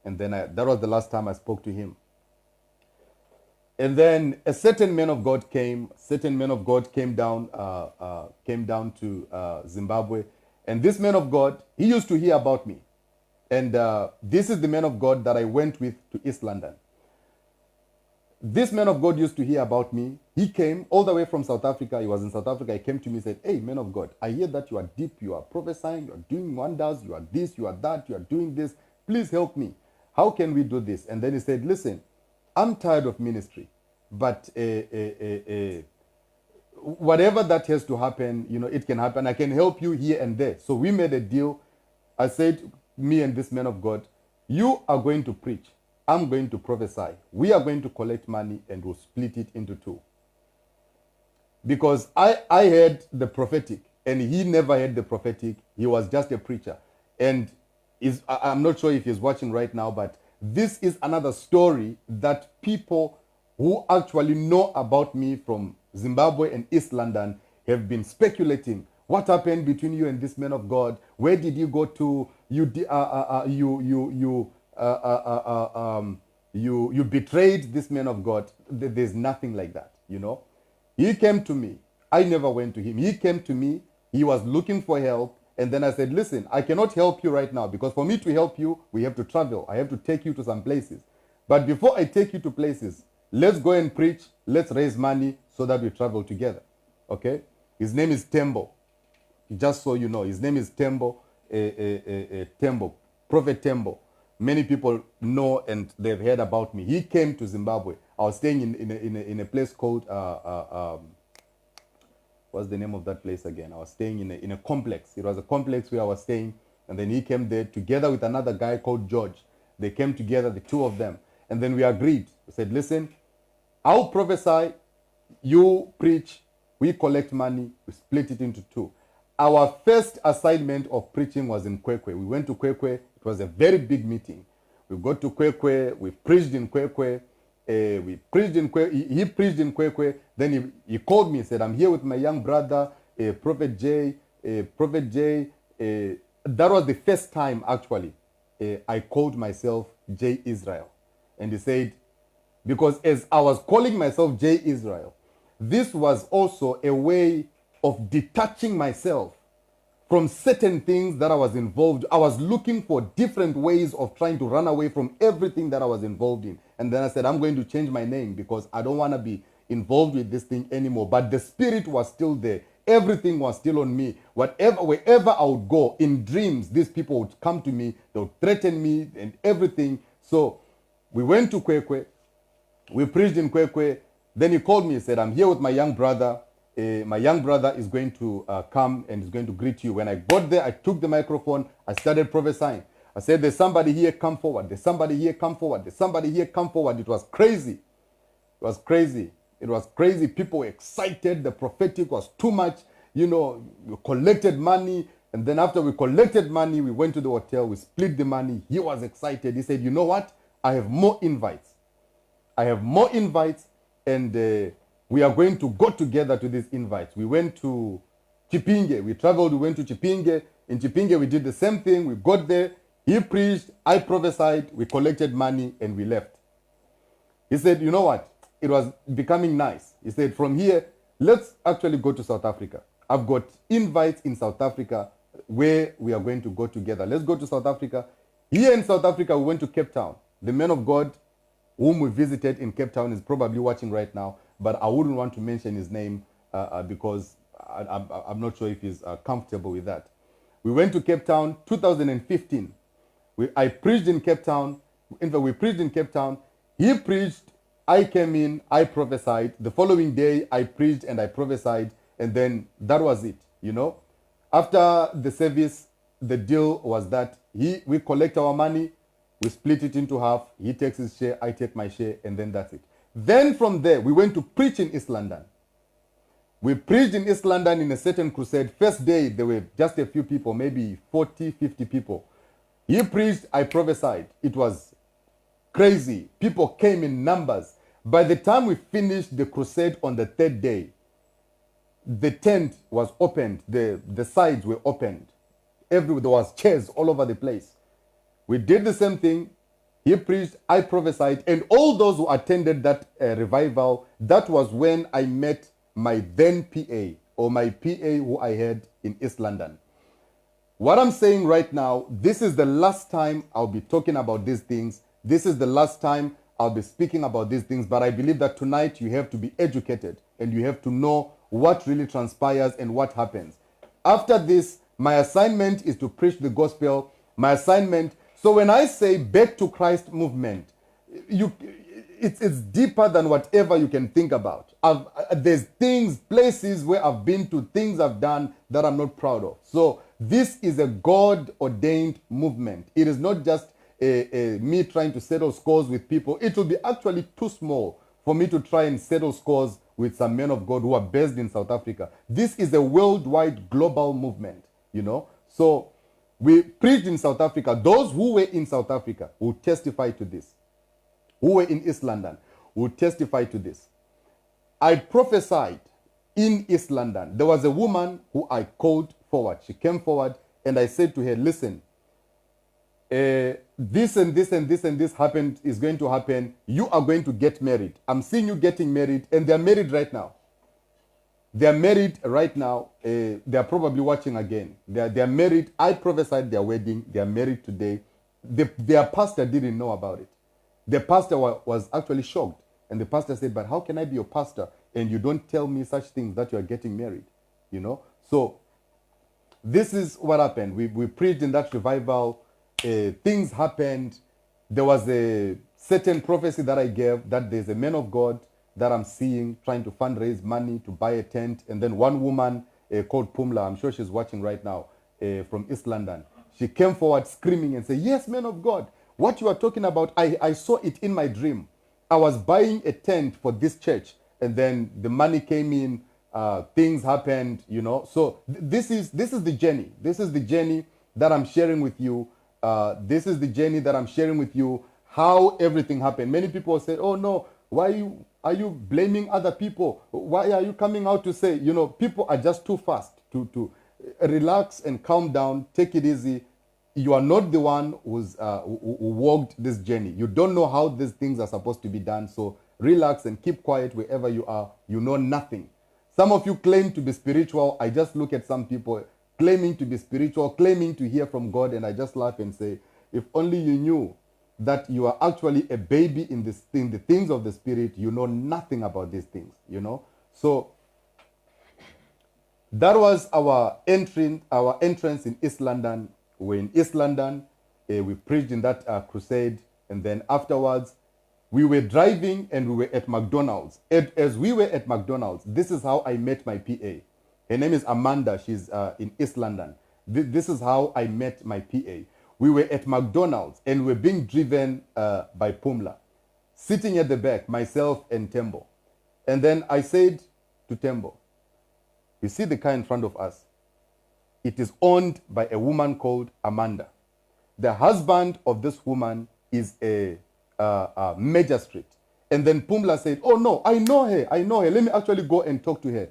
And then that was the last time I spoke to him. And then a certain man of God came. Certain man of God came down to Zimbabwe. And this man of God, he used to hear about me. And this is the man of God that I went with to East London. This man of God used to hear about me. He came all the way from South Africa. He was in South Africa. He came to me and said, hey, man of God, I hear that you are deep, you are prophesying, you are doing wonders, you are this, you are that, you are doing this. Please help me. How can we do this? And then he said, listen, I'm tired of ministry, but whatever that has to happen, you know, it can happen. I can help you here and there. So we made a deal. I said, me and this man of God, you are going to preach. I'm going to prophesy. We are going to collect money and we'll split it into two. Because I heard the prophetic and he never heard the prophetic. He was just a preacher. And I'm not sure if he's watching right now, but this is another story that people who actually know about me from Zimbabwe and East London have been speculating. What happened between you and this man of God? Where did you go to? You betrayed this man of God. There's nothing like that, you know. He came to me. I never went to him. He came to me. He was looking for help. And then I said, listen, I cannot help you right now because for me to help you, we have to travel. I have to take you to some places. But before I take you to places, let's go and preach. Let's raise money so that we travel together. Okay? His name is Tembo. Just so you know, his name is Tembo. Tembo. Prophet Tembo. Many people know and they've heard about me. He came to Zimbabwe. I was staying in a place called, what's the name of that place again? I was staying in a complex. It was a complex where I was staying. And then he came there together with another guy called George. They came together, the two of them. And then we agreed. We said, listen, I'll prophesy, you preach, we collect money, we split it into two. Our first assignment of preaching was in Kwekwe. We went to Kwekwe. It was a very big meeting. We got to Kwekwe. We preached in Kwekwe. He preached in Kwekwe. Then he called me and said, I'm here with my young brother, Prophet J. That was the first time, actually, I called myself J. Israel. And he said, because as I was calling myself J. Israel, this was also a way of detaching myself from certain things that I was involved. I was looking for different ways of trying to run away from everything that I was involved in. And then I said, I'm going to change my name because I don't want to be involved with this thing anymore. But the spirit was still there. Everything was still on me. Wherever I would go, in dreams, these people would come to me. They would threaten me and everything. So we went to Kwekwe. We preached in Kwekwe. Then he called me and said, I'm here with my young brother. My young brother is going to come and is going to greet you. When I got there, I took the microphone. I started prophesying. I said, there's somebody here, come forward. There's somebody here, come forward. There's somebody here, come forward. It was crazy. It was crazy. It was crazy. People were excited. The prophetic was too much. You know, we collected money. And then after we collected money, we went to the hotel. We split the money. He was excited. He said, you know what? I have more invites. I have more invites. And we are going to go together to these invites. We went to Chipinge. We traveled. We went to Chipinge. In Chipinge, we did the same thing. We got there. He preached. I prophesied. We collected money and we left. He said, you know what? It was becoming nice. He said, from here, let's actually go to South Africa. I've got invites in South Africa. where we are going to go together. Let's go to South Africa. Here in South Africa, we went to Cape Town. The man of God whom we visited in Cape Town is probably watching right now, but I wouldn't want to mention his name because I'm not sure if he's comfortable with that. We went to Cape Town 2015. I preached in Cape Town. In fact, we preached in Cape Town. He preached, I came in, I prophesied. The following day, I preached and I prophesied, and then that was it, you know. After the service, the deal was that we collect our money, we split it into half. He takes his share, I take my share, and then that's it. Then from there, we went to preach in East London. We preached in East London in a certain crusade. First day, there were just a few people, maybe 40, 50 people. He preached, I prophesied. It was crazy. People came in numbers. By the time we finished the crusade on the third day, the tent was opened. The sides were opened. There was chairs all over the place. We did the same thing. He preached, I prophesied, and all those who attended that revival, that was when I met my then PA, or my PA who I had in East London. What I'm saying right now, this is the last time I'll be talking about these things. This is the last time I'll be speaking about these things, but I believe that tonight you have to be educated and you have to know what really transpires and what happens. After this, my assignment is to preach the gospel. My assignment, so when I say back to Christ movement, it's deeper than whatever you can think about. There's things, places where I've been to, things I've done that I'm not proud of. So this is a God-ordained movement. It is not just me trying to settle scores with people. It will be actually too small for me to try and settle scores with some men of God who are based in South Africa. This is a worldwide, global movement, you know. So we preached in South Africa. Those who were in South Africa will testify to this. Who were in East London will testify to this. I prophesied in East London. There was a woman who I called forward. She came forward and I said to her, listen, this and this and this and this happened, is going to happen. You are going to get married. I'm seeing you getting married, and they're married right now. They're married right now. They're probably watching again. They're married. I prophesied their wedding. They're married today. Their pastor didn't know about it. The pastor was actually shocked. And the pastor said, but how can I be your pastor and you don't tell me such things that you are getting married? You know? So this is what happened. We preached in that revival. Things happened. There was a certain prophecy that I gave that there's a man of God that I'm seeing trying to fundraise money to buy a tent. And then one woman called Pumla, I'm sure she's watching right now, from East London. She came forward screaming and said, yes, man of God, what you are talking about, I saw it in my dream. I was buying a tent for this church, and then the money came in, things happened, you know. So this is the journey. This is the journey that I'm sharing with you. This is the journey that I'm sharing with you, how everything happened. Many people say, oh no, why are you blaming other people? Why are you coming out to say, you know, people are just too fast to relax and calm down, take it easy. You are not the one who walked this journey. You don't know how these things are supposed to be done. So relax and keep quiet wherever you are. You know nothing. Some of you claim to be spiritual. I just look at some people claiming to be spiritual, claiming to hear from God, and I just laugh and say, if only you knew that you are actually a baby in this thing, the things of the Spirit, you know nothing about these things, you know. So that was our entrance in East London. We're in East London. We preached in that crusade. And then afterwards, we were driving and we were at McDonald's. As we were at McDonald's, this is how I met my PA. Her name is Amanda. She's in East London. This is how I met my PA. We were at McDonald's and we were being driven by Pumla. Sitting at the back, myself and Tembo. And then I said to Tembo, you see the car in front of us? It is owned by a woman called Amanda. The husband of this woman is a magistrate. And then Pumla said, oh no, I know her. Let me actually go and talk to her.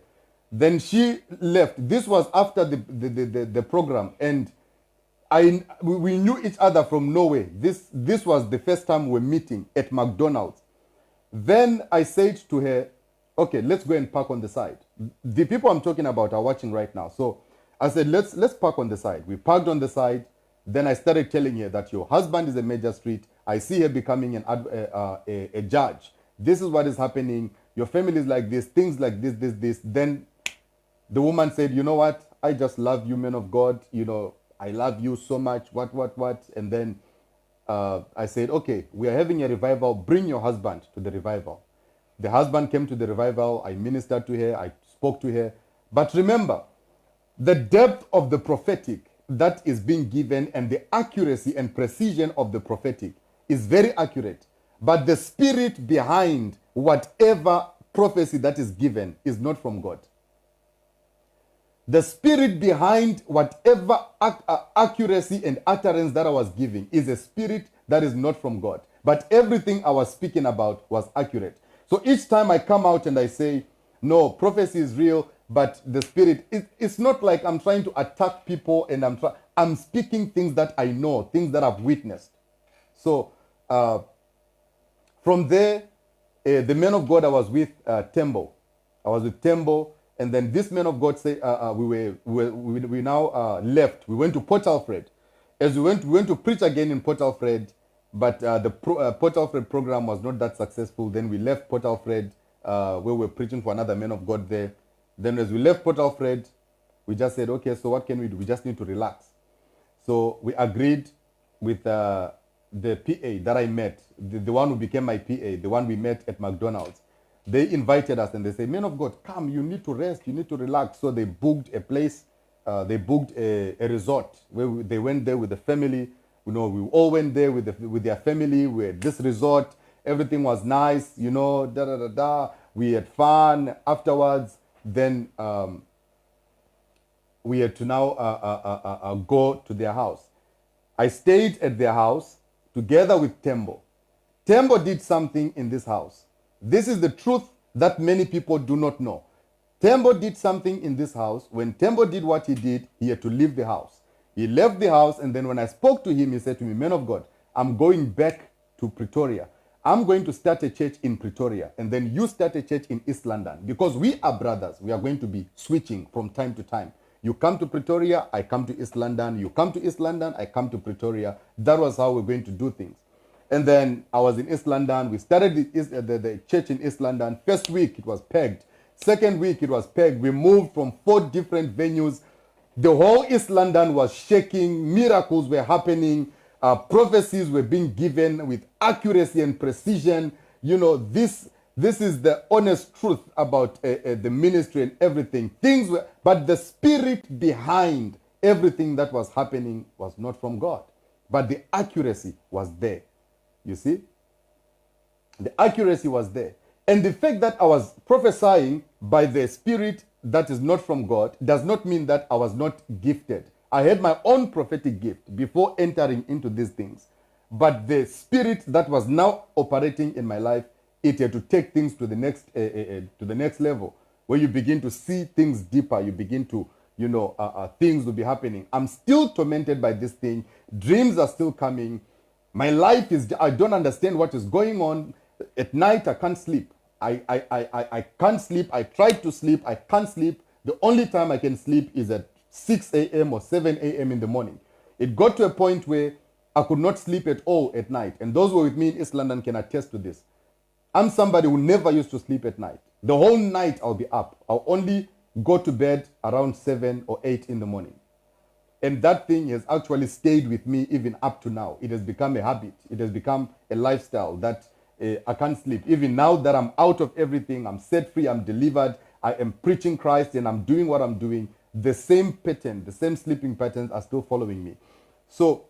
Then she left. This was after the program. And we knew each other from Norway. This was the first time we were meeting at McDonald's. Then I said to her, okay, let's go and park on the side. The people I'm talking about are watching right now. So I said, let's park on the side. We parked on the side. Then I started telling her that your husband is a major street. I see her becoming a judge. This is what is happening. Your family is like this, things like this. Then the woman said, you know what? I just love you, men of God. You know, I love you so much. What? And then I said, okay, we are having a revival. Bring your husband to the revival. The husband came to the revival. I ministered to her. I spoke to her. But remember, the depth of the prophetic that is being given and the accuracy and precision of the prophetic is very accurate. But the spirit behind whatever prophecy that is given is not from God. The spirit behind whatever accuracy and utterance that I was giving is a spirit that is not from God. But everything I was speaking about was accurate. So each time I come out and I say, no, prophecy is real, but the spirit, it's not like I'm trying to attack people and I'm speaking things that I know, things that I've witnessed. So from there, the man of God I was with, Tembo. I was with Tembo, and then this man of God said, we now left. We went to Port Alfred. As we went to preach again in Port Alfred, but the Port Alfred program was not that successful. Then we left Port Alfred, where we were preaching for another man of God there. Then as we left Port Alfred, we just said, okay, so what can we do? We just need to relax. So we agreed with the PA that I met, the one who became my PA, the one we met at McDonald's. They invited us and they said, men of God, come, you need to rest, you need to relax. So they booked a place, they booked a resort where they went there with the family. You know, we all went there with their family. We had this resort. Everything was nice, you know, We had fun afterwards. Then we had to now go to their house. I stayed at their house together with Tembo. Tembo did something in this house. This is the truth that many people do not know. Tembo did something in this house. When Tembo did what he did, he had to leave the house. He left the house, and then when I spoke to him, he said to me, man of God, I'm going back to Pretoria. I'm going to start a church in Pretoria, and then you start a church in East London. Because we are brothers, we are going to be switching from time to time. You come to Pretoria, I come to East London. You come to East London, I come to Pretoria. That was how we're going to do things. And then I was in East London. We started the church in East London. First week, it was pegged. Second week, it was pegged. We moved from 4 different venues. The whole East London was shaking. Miracles were happening. Prophecies were being given with accuracy and precision. You know, this is the honest truth about the ministry and everything. But the spirit behind everything that was happening was not from God. But the accuracy was there. You see? The accuracy was there. And the fact that I was prophesying by the spirit that is not from God does not mean that I was not gifted. I had my own prophetic gift before entering into these things. But the spirit that was now operating in my life, it had to take things to the next level, where you begin to see things deeper. You begin to, things will be happening. I'm still tormented by this thing. Dreams are still coming. My life I don't understand what is going on. At night, I can't sleep. I can't sleep. I try to sleep. I can't sleep. The only time I can sleep is at 6 a.m. or 7 a.m. in the morning. It got to a point where I could not sleep at all at night. And those who were with me in East London can attest to this. I'm somebody who never used to sleep at night. The whole night I'll be up. I'll only go to bed around 7 or 8 in the morning. And that thing has actually stayed with me even up to now. It has become a habit. It has become a lifestyle that I can't sleep. Even now that I'm out of everything, I'm set free, I'm delivered, I am preaching Christ and I'm doing what I'm doing, the same pattern, the same sleeping patterns are still following me. So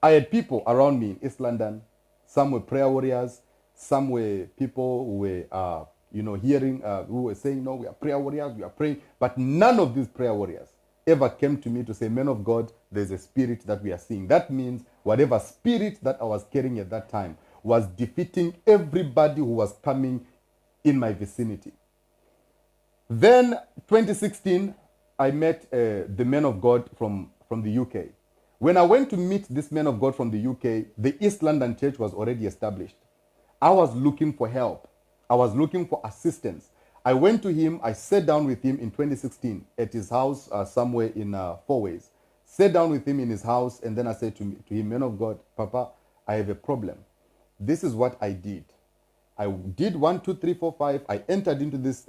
I had people around me in East London. Some were prayer warriors. Some were people who were, hearing, who were saying, no, we are prayer warriors, we are praying. But none of these prayer warriors ever came to me to say, man of God, there's a spirit that we are seeing. That means whatever spirit that I was carrying at that time was defeating everybody who was coming in my vicinity. Then 2016, I met the man of God from the UK. When I went to meet this man of God from the UK, the East London church was already established. I was looking for help. I was looking for assistance. I went to him. I sat down with him in 2016 at his house somewhere in Four Ways. Sat down with him in his house, and then I said to him, man of God, Papa, I have a problem. This is what I did. I did 1, 2, 3, 4, 5. I entered into this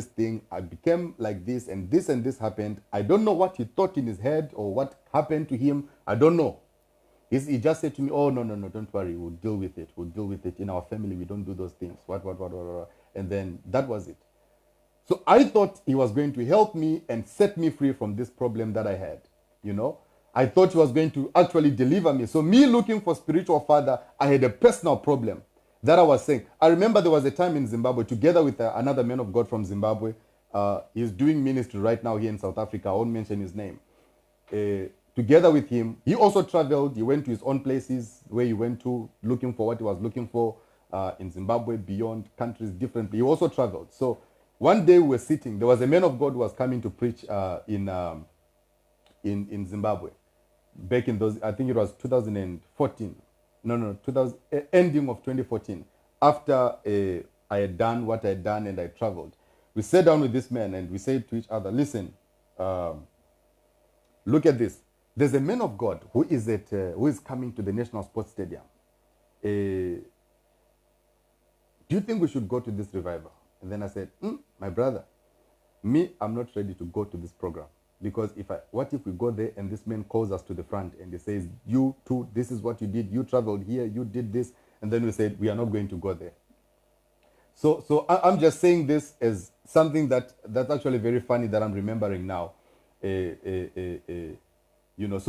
thing. I became like this, and this happened. I don't know what he thought in his head or what happened to him. I don't know. He just said to me, oh, no, don't worry. We'll deal with it. We'll deal with it. In our family, we don't do those things. What. And then that was it. So I thought he was going to help me and set me free from this problem that I had. I thought he was going to actually deliver me. So me looking for spiritual father, I had a personal problem that I was saying. I remember there was a time in Zimbabwe, together with another man of God from Zimbabwe. He's doing ministry right now here in South Africa. I won't mention his name. Together with him, he also traveled. He went to his own places where he went to, looking for what he was looking for in Zimbabwe, beyond countries, differently. He also traveled. So one day we were sitting. There was a man of God who was coming to preach in Zimbabwe. Back in those, I think it was 2014. Ending of 2014. After I had done what I had done and I traveled, we sat down with this man and we said to each other, listen, look at this. There's a man of God who is coming to the National Sports Stadium. Do you think we should go to this revival? And then I said, my brother, I'm not ready to go to this program. Because what if we go there and this man calls us to the front and he says, you too, this is what you did. You traveled here, you did this. And then we said, we are not going to go there. So I'm just saying this as something that's actually very funny that I'm remembering now. So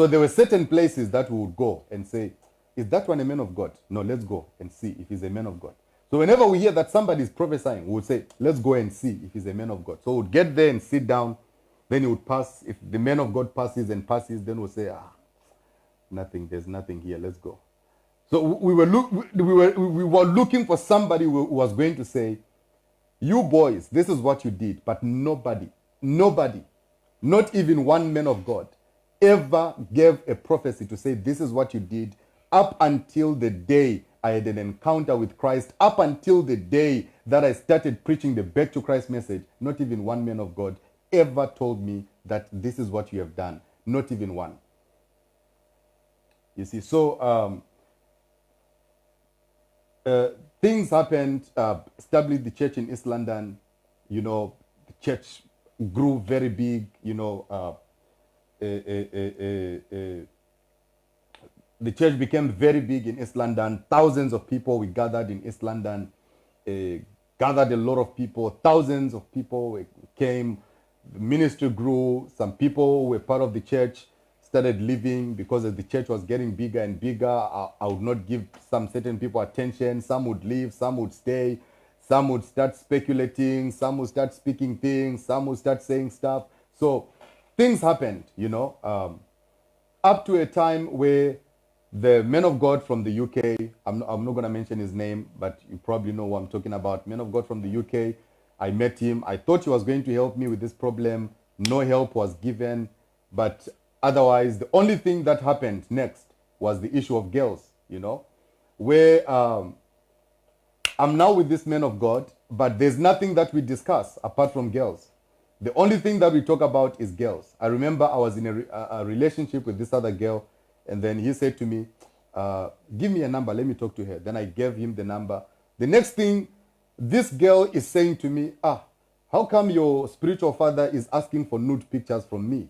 there were certain places that we would go and say, is that one a man of God? No, let's go and see if he's a man of God. So whenever we hear that somebody is prophesying, we would say, let's go and see if he's a man of God. So we'd get there and sit down. Then he would pass. If the man of God passes, then we'll say, nothing, there's nothing here, let's go. So we were looking for somebody who was going to say, you boys, this is what you did. But nobody, not even one man of God, ever gave a prophecy to say, this is what you did, up until the day I had an encounter with Christ, up until the day that I started preaching the Back to Christ message. Not even one man of God ever told me that this is what you have done. Not even one. You see, so things happened, established the church in East London. The church grew very big. The church became very big in East London. Thousands of people we gathered in East London. Gathered a lot of people. Thousands of people came. The ministry grew. Some people who were part of the church started leaving because as the church was getting bigger and bigger. I would not give some certain people attention. Some would leave, some would stay. Some would start speculating. Some would start speaking things. Some would start saying stuff. So things happened, up to a time where the man of God from the UK, I'm not going to mention his name, but you probably know who I'm talking about. Man of God from the UK, I met him. I thought he was going to help me with this problem. No help was given. But otherwise, the only thing that happened next was the issue of girls, where I'm now with this man of God, but there's nothing that we discuss apart from girls. The only thing that we talk about is girls. I remember I was in a relationship with this other girl, and then he said to me, give me a number, let me talk to her. Then I gave him the number. The next thing, this girl is saying to me, how come your spiritual father is asking for nude pictures from me,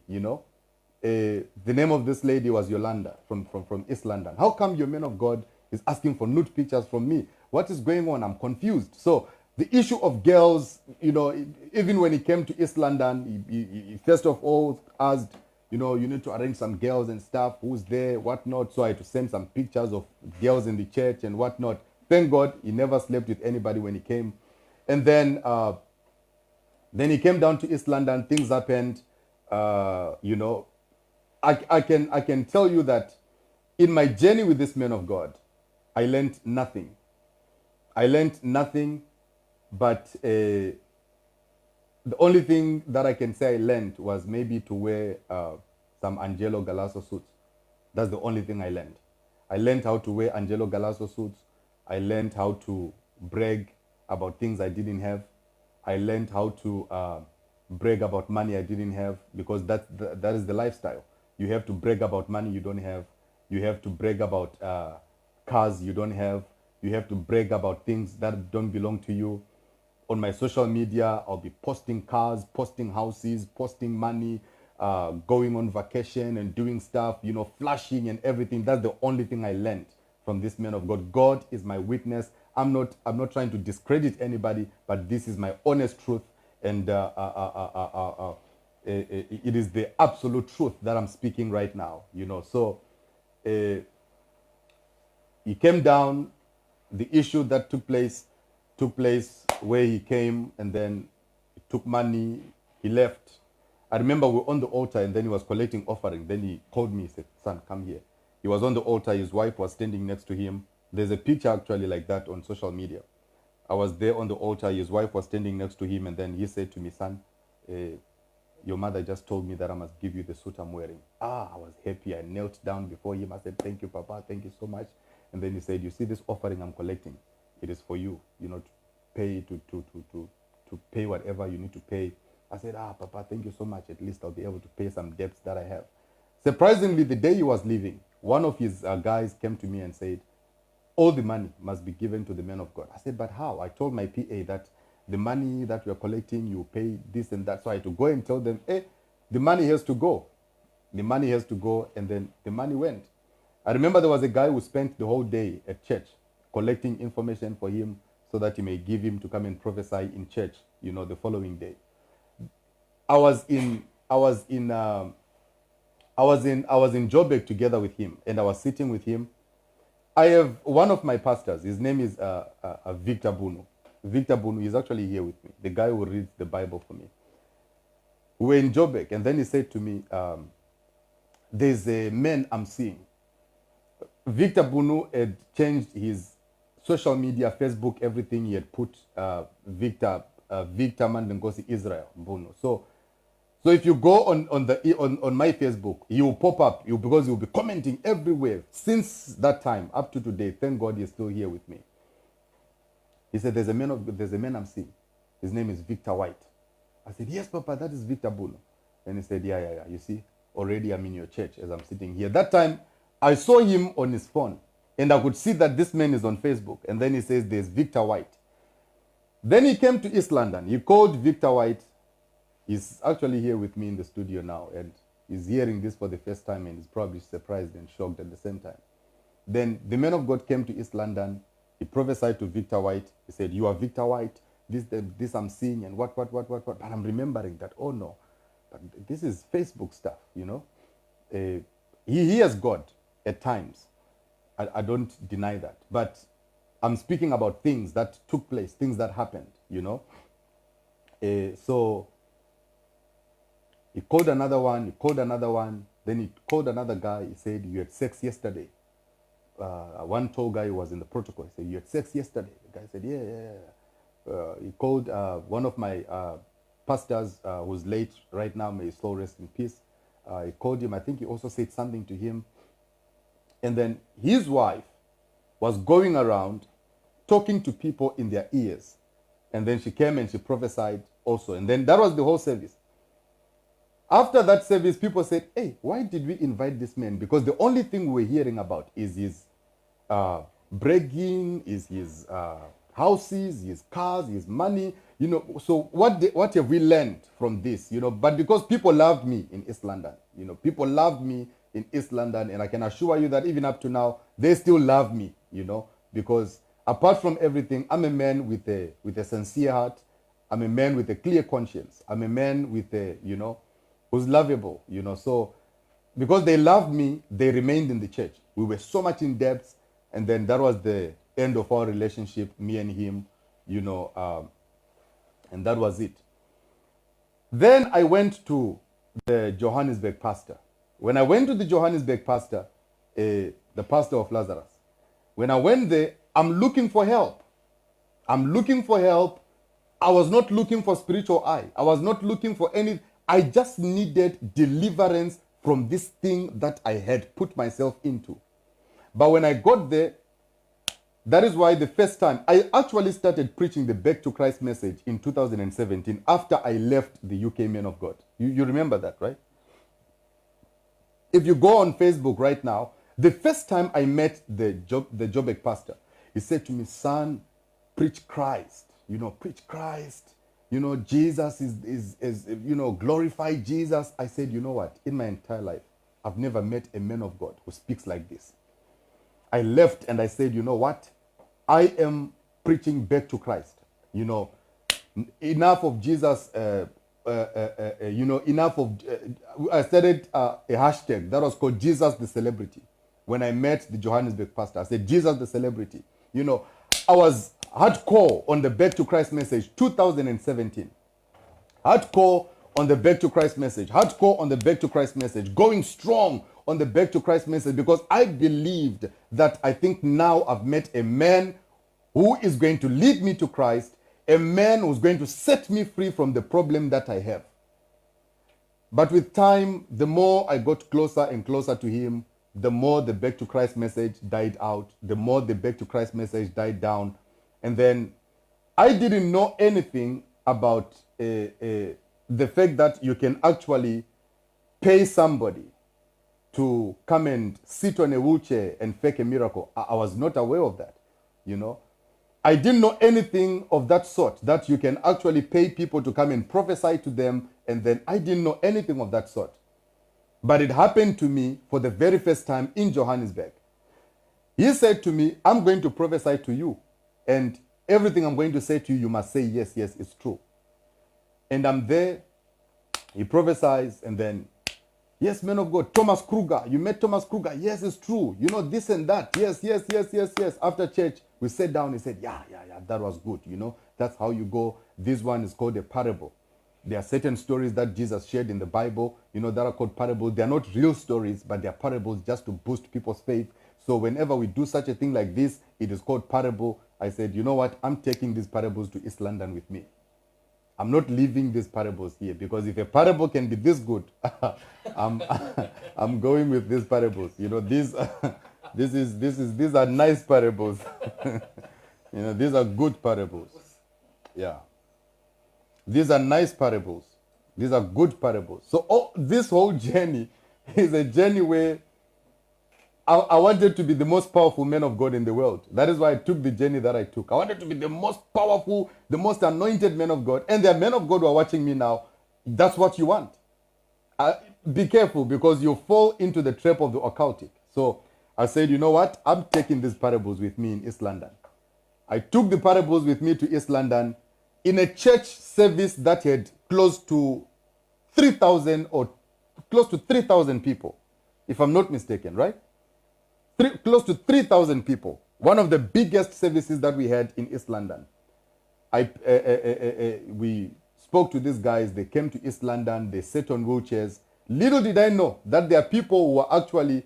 The name of this lady was Yolanda from East London. How come your man of God is asking for nude pictures from me? What is going on? I'm confused. So the issue of girls, even when he came to East London, he first of all asked, you need to arrange some girls and stuff, who's there, whatnot. So I had to send some pictures of girls in the church and whatnot. Thank God he never slept with anybody when he came. And then he came down to East London, things happened. I can tell you that in my journey with this man of God, I learned nothing. But the only thing that I can say I learned was maybe to wear some Angelo Galasso suits. That's the only thing I learned. I learned how to wear Angelo Galasso suits. I learned how to brag about things I didn't have. I learned how to brag about money I didn't have, because that is the lifestyle. You have to brag about money you don't have. You have to brag about cars you don't have. You have to brag about things that don't belong to you. On my social media, I'll be posting cars, posting houses, posting money, going on vacation and doing stuff, you know, flashing and everything. That's the only thing I learned from this man of God. God is my witness. I'm not trying to discredit anybody, but this is my honest truth, and it is the absolute truth that I'm speaking right now. You know, so he came down. The issue that took place where he came, and then he took money, he left. I remember we were on the altar, and then he was collecting offering. Then he called me, he said, "Son, come here." He was on the altar, his wife was standing next to him. There's a picture actually like that on social media. I was there on the altar, his wife was standing next to him, and then he said to me, "Son, your mother just told me that I must give you the suit I'm wearing." I was happy. I knelt down before him. I said, "Thank you, Papa, thank you so much." And then he said, "You see this offering I'm collecting? It is for you, you know, to pay to pay whatever you need to pay." I said, "Papa, thank you so much. At least I'll be able to pay some debts that I have." Surprisingly, the day he was leaving, one of his guys came to me and said, "All the money must be given to the man of God." I said, "But how?" I told my PA that the money that we are collecting, you pay this and that. So I had to go and tell them, "Hey, the money has to go. The money has to go." And then the money went. I remember there was a guy who spent the whole day at church collecting information for him so that he may give him to come and prophesy in church, you know, the following day. I was in Joburg together with him, and I was sitting with him. I have one of my pastors. His name is Victor Bunu. Victor Bunu is actually here with me, the guy who reads the Bible for me. We were in Joburg, and then he said to me, "There's a man I'm seeing." Victor Bunu had changed his social media, Facebook, everything. He had put Victor Mandengosi Israel Bunu. So if you go on my Facebook, he will pop up, because he will be commenting everywhere. Since that time up to today, thank God he's still here with me. He said, there's a man I'm seeing. His name is Victor White. I said, "Yes, Papa, that is Victor Bunu." And he said, yeah. You see, already I'm in your church as I'm sitting here. That time, I saw him on his phone, and I could see that this man is on Facebook. And then he says, "There's Victor White." Then he came to East London. He called Victor White. He's actually here with me in the studio now, and he's hearing this for the first time, and he's probably surprised and shocked at the same time. Then the man of God came to East London. He prophesied to Victor White. He said, "You are Victor White. This I'm seeing, and what. But I'm remembering that, oh no, but this is Facebook stuff, you know." He hears God at times. I don't deny that. But I'm speaking about things that took place, things that happened, you know. So he called another one, then he called another guy. He said, "You had sex yesterday." One tall guy who was in the protocol. He said, "You had sex yesterday." The guy said, yeah. He called one of my pastors who's late right now, may his soul rest in peace. He called him. I think he also said something to him. And then his wife was going around talking to people in their ears. And then she came and she prophesied also. And then that was the whole service. After that service, people said, "Hey, why did we invite this man?" Because the only thing we're hearing about is his bragging, is his houses, his cars, his money. You know, so what have we learned from this? You know, but because people loved me in East London, you know, people loved me in East London, and I can assure you that even up to now, they still love me, you know, because apart from everything, I'm a man with a sincere heart. I'm a man with a clear conscience. I'm a man with a, you know, who's lovable, you know. So because they loved me, they remained in the church. We were so much in debt, and then that was the end of our relationship, me and him, you know, and that was it. Then I went to the Johannesburg pastor. When I went to the Johannesburg pastor, the pastor of Lazarus, when I went there, I'm looking for help. I'm looking for help. I was not looking for spiritual eye. I was not looking for any. I just needed deliverance from this thing that I had put myself into. But when I got there, That is why the first time I actually started preaching the Back to Christ message in 2017 after I left the UK Men of God. You remember that, right? If you go on Facebook right now, the first time I met the Joburg pastor, he said to me, son, preach Christ. Preach Christ. Jesus is glorify Jesus. I said, you know what? In my entire life, I've never met a man of God who speaks like this. I left and I said, you know what? I am preaching back to Christ. Enough of Jesus. Enough of. I started a hashtag that was called Jesus the Celebrity. When I met the Johannesburg pastor, I said Jesus the Celebrity. I was hardcore on the Back to Christ message 2017. Hardcore on the Back to Christ message. Hardcore on the Back to Christ message. Going strong on the Back to Christ message because I believed that I think now I've met a man who is going to lead me to Christ, a man who's going to set me free from the problem that I have. But with time, the more I got closer and closer to him, the more the Back to Christ message died out, the more the Back to Christ message died down. And then I didn't know anything about the fact that you can actually pay somebody to come and sit on a wheelchair and fake a miracle. I was not aware of that, I didn't know anything of that sort, that you can actually pay people to come and prophesy to them, and then I didn't know anything of that sort. But it happened to me for the very first time in Johannesburg. He said to me, I'm going to prophesy to you, and everything I'm going to say to you, you must say, yes, yes, it's true. And I'm there, he prophesies, and then, yes, man of God, Thomas Kruger. You met Thomas Kruger. Yes, it's true. This and that. Yes, yes, yes, yes, yes. After church, we sat down. He said, yeah, that was good. That's how you go. This one is called a parable. There are certain stories that Jesus shared in the Bible, that are called parables. They are not real stories, but they are parables just to boost people's faith. So whenever we do such a thing like this, it is called parable. I said, you know what? I'm taking these parables to East London with me. I'm not leaving these parables here, because if a parable can be this good, I'm going with these parables. These are nice parables. These are good parables. Yeah. These are nice parables. These are good parables. So this whole journey is a journey where I wanted to be the most powerful man of God in the world. That is why I took the journey that I took. I wanted to be the most powerful, the most anointed man of God. And there are men of God who are watching me now. That's what you want. Be careful, because you fall into the trap of the occultic. So I said, you know what? I'm taking these parables with me in East London. I took the parables with me to East London in a church service that had close to 3,000 or close to 3,000 people, if I'm not mistaken, right? Close to 3,000 people. One of the biggest services that we had in East London. We spoke to these guys. They came to East London. They sat on wheelchairs. Little did I know that there are people who are actually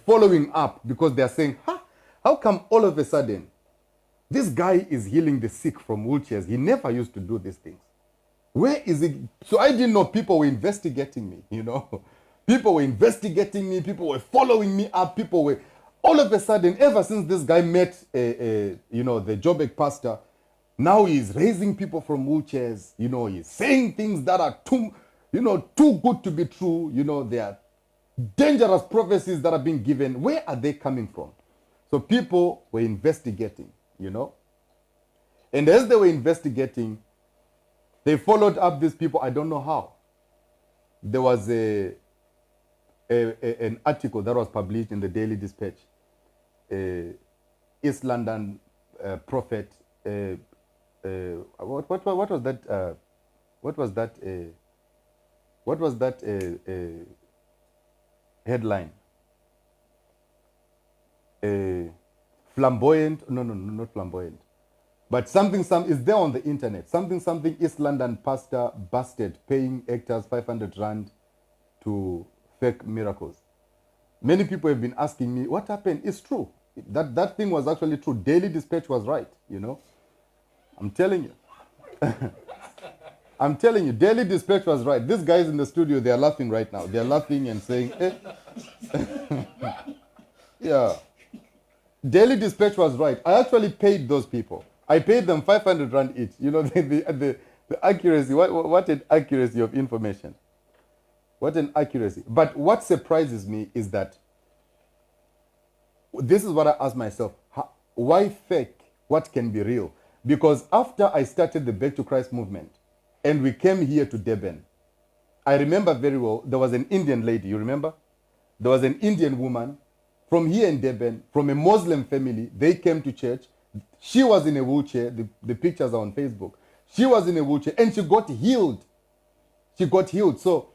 following up, because they are saying, how come all of a sudden this guy is healing the sick from wheelchairs? He never used to do these things. Where is it? So I didn't know people were investigating me, People were investigating me. People were following me up. People were... All of a sudden, ever since this guy met, the Joburg pastor, now he's raising people from wheelchairs. He's saying things that are too good to be true. There are dangerous prophecies that are being given. Where are they coming from? So people were investigating, And as they were investigating, they followed up these people. I don't know how. There was an article that was published in the Daily Dispatch. East London prophet. What was that? What was that? What was that headline? Flamboyant? No, not flamboyant. But something is there on the internet. Something East London pastor busted paying actors 500 rand to fake miracles. Many people have been asking me, what happened? It's true. That thing was actually true. Daily Dispatch was right, I'm telling you. I'm telling you, Daily Dispatch was right. These guys in the studio, they are laughing right now. They are laughing and saying, Yeah. Daily Dispatch was right. I actually paid those people. I paid them 500 rand each. You know, the accuracy, what an accuracy of information. What an accuracy. But what surprises me is that this is what I ask myself. Why fake what can be real? Because after I started the Back to Christ movement and we came here to Durban, I remember very well, there was an Indian lady, you remember? There was an Indian woman from here in Durban, from a Muslim family. They came to church. She was in a wheelchair. The pictures are on Facebook. She was in a wheelchair and she got healed. She got healed. So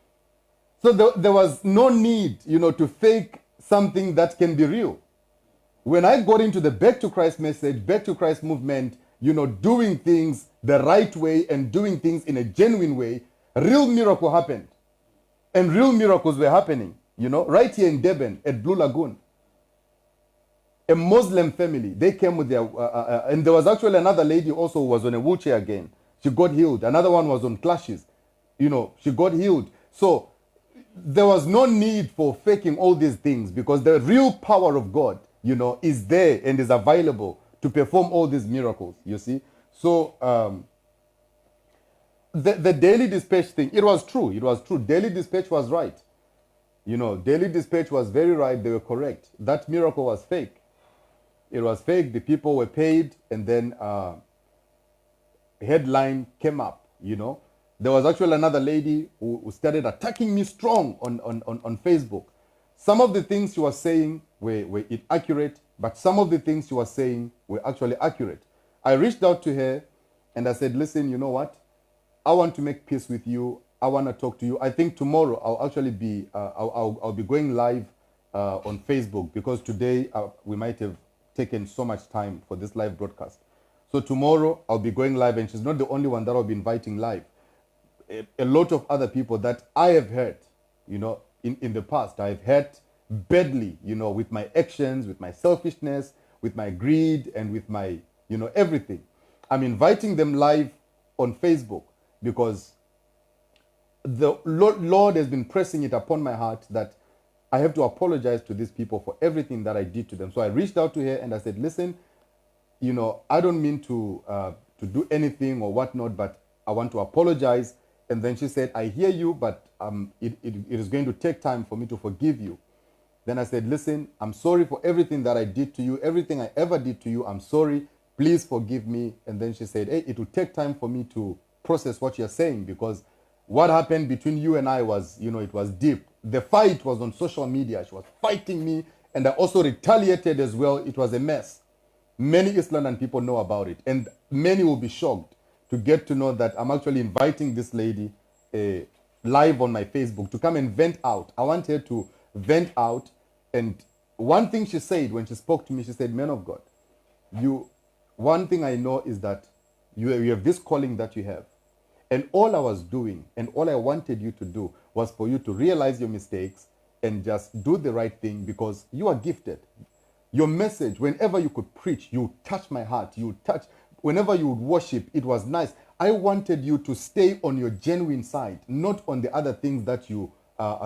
there was no need, to fake something that can be real. When I got into the Back to Christ message, Back to Christ movement, doing things the right way and doing things in a genuine way, real miracle happened. And real miracles were happening, right here in Durban at Blue Lagoon. A Muslim family, they came with their, and there was actually another lady also who was on a wheelchair again. She got healed. Another one was on clashes. She got healed. So there was no need for faking all these things because the real power of God, is there and is available to perform all these miracles, you see. So the Daily Dispatch thing, it was true. It was true. Daily Dispatch was right. Daily Dispatch was very right. They were correct. That miracle was fake. It was fake. The people were paid, and then headline came up. There was actually another lady who started attacking me strong on Facebook. Some of the things she was saying were inaccurate, but some of the things she was saying were actually accurate. I reached out to her and I said, listen, you know what? I want to make peace with you. I want to talk to you. I think tomorrow I'll actually be, I'll be going live on Facebook because today we might have taken so much time for this live broadcast. So tomorrow I'll be going live, and she's not the only one that I'll be inviting live. A lot of other people that I have heard, in the past, I've hurt badly, with my actions, with my selfishness, with my greed, and with my, everything. I'm inviting them live on Facebook because the Lord has been pressing it upon my heart that I have to apologize to these people for everything that I did to them. So I reached out to her and I said, listen, I don't mean to do anything or whatnot, but I want to apologize. And then she said, I hear you, but it is going to take time for me to forgive you. Then I said, listen, I'm sorry for everything that I did to you, everything I ever did to you. I'm sorry. Please forgive me. And then she said, hey, it will take time for me to process what you're saying because what happened between you and I was, it was deep. The fight was on social media. She was fighting me, and I also retaliated as well. It was a mess. Many East London people know about it, and many will be shocked to get to know that I'm actually inviting this lady live on my Facebook to come and vent out. I want her to vent out. And one thing she said when she spoke to me, she said, man of God, one thing I know is that you have this calling that you have. And all I was doing and all I wanted you to do was for you to realize your mistakes and just do the right thing because you are gifted. Your message, whenever you could preach, you touch my heart. Whenever you would worship, it was nice. I wanted you to stay on your genuine side, not on the other things that you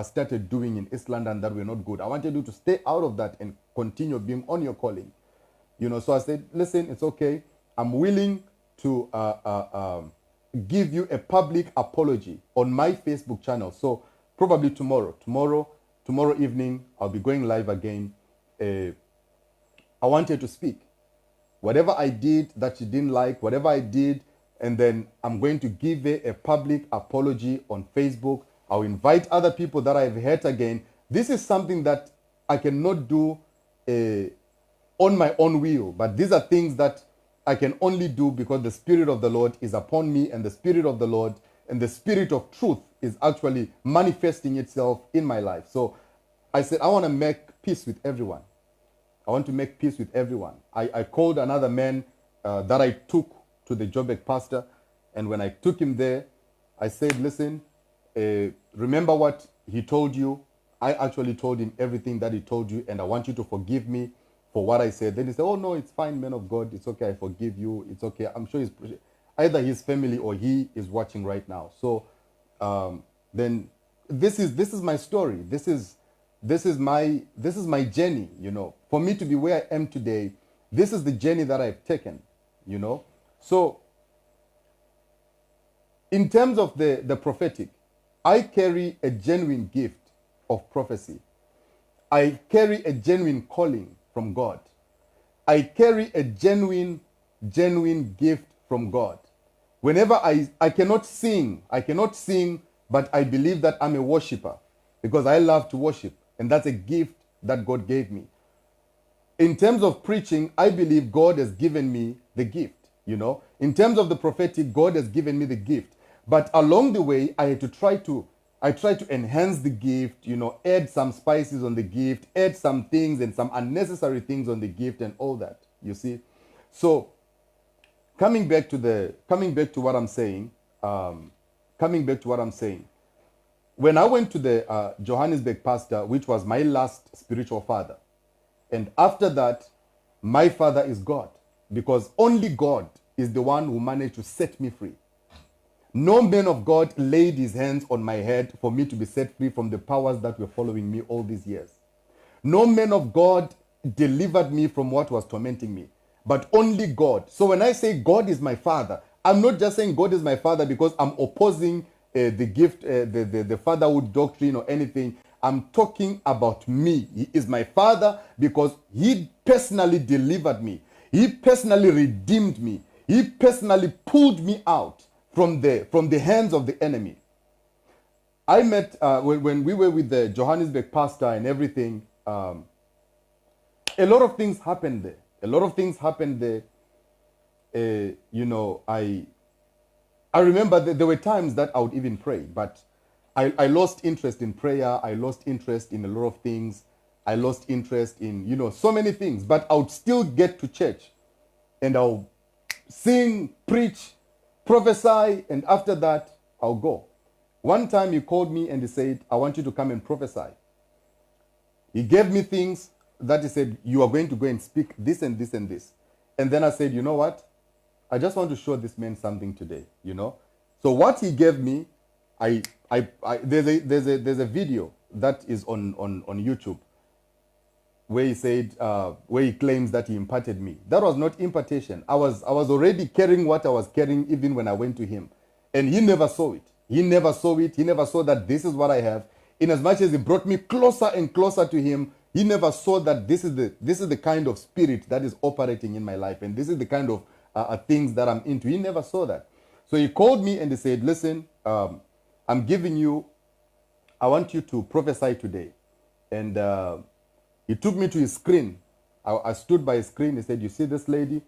started doing in East London that were not good. I wanted you to stay out of that and continue being on your calling. So I said, listen, it's okay. I'm willing to give you a public apology on my Facebook channel. So probably tomorrow evening, I'll be going live again. I wanted to speak. Whatever I did that she didn't like, whatever I did, and then I'm going to give her a public apology on Facebook. I'll invite other people that I've hurt again. This is something that I cannot do on my own will, but these are things that I can only do because the Spirit of the Lord is upon me, and the Spirit of the Lord and the Spirit of truth is actually manifesting itself in my life. So I said, I want to make peace with everyone. I want to make peace with everyone. I called another man that I took to the Joburg pastor, and when I took him there, I said, listen, remember what he told you? I actually told him everything that he told you, and I want you to forgive me for what I said. Then he said, oh, no, it's fine, man of God. It's okay. I forgive you. It's okay. I'm sure either his family or he is watching right now. So then this is my story. This is this is my journey, you know. For me to be where I am today, this is the journey that I've taken, you know. So in terms of the prophetic, I carry a genuine gift of prophecy. I carry a genuine calling from God. I carry a genuine gift from God. Whenever I cannot sing, but I believe that I'm a worshiper because I love to worship, and that's a gift that God gave me. In terms of preaching, I believe God has given me the gift, you know. In terms of the prophetic, God has given me the gift. But along the way, I try to enhance the gift, you know, add some spices on the gift, add some things and some unnecessary things on the gift and all that, you see. So coming back to what I'm saying, when I went to the Johannesburg pastor, which was my last spiritual father, and after that, my father is God, because only God is the one who managed to set me free. No man of God laid his hands on my head for me to be set free from the powers that were following me all these years. No man of God delivered me from what was tormenting me, but only God. So when I say God is my father, I'm not just saying God is my father because I'm opposing the gift, the fatherhood doctrine or anything. I'm talking about me. He is my father because he personally delivered me. He personally redeemed me. He personally pulled me out from the hands of the enemy. I met, when we were with the Johannesburg pastor and everything, a lot of things happened there. You know, I remember that there were times that I would even pray, but I lost interest in prayer. I lost interest in a lot of things. I lost interest in, you know, so many things. But I would still get to church and I'll sing, preach, prophesy, and after that, I'll go. One time he called me and he said, I want you to come and prophesy. He gave me things that he said, you are going to go and speak this and this and this. And then I said, you know what? I just want to show this man something today, you know. So what he gave me, there's a video that is on YouTube where he said, where he claims that he imparted me. That was not impartation. I was already carrying what I was carrying even when I went to him. And he never saw it. He never saw that this is what I have. In as much as he brought me closer and closer to him, he never saw that this is the kind of spirit that is operating in my life. And this is the kind of things that I'm into. He never saw that. So he called me and he said, listen, I'm giving you, I want you to prophesy today. And he took me to his screen. I stood by his screen. He said, you see this lady?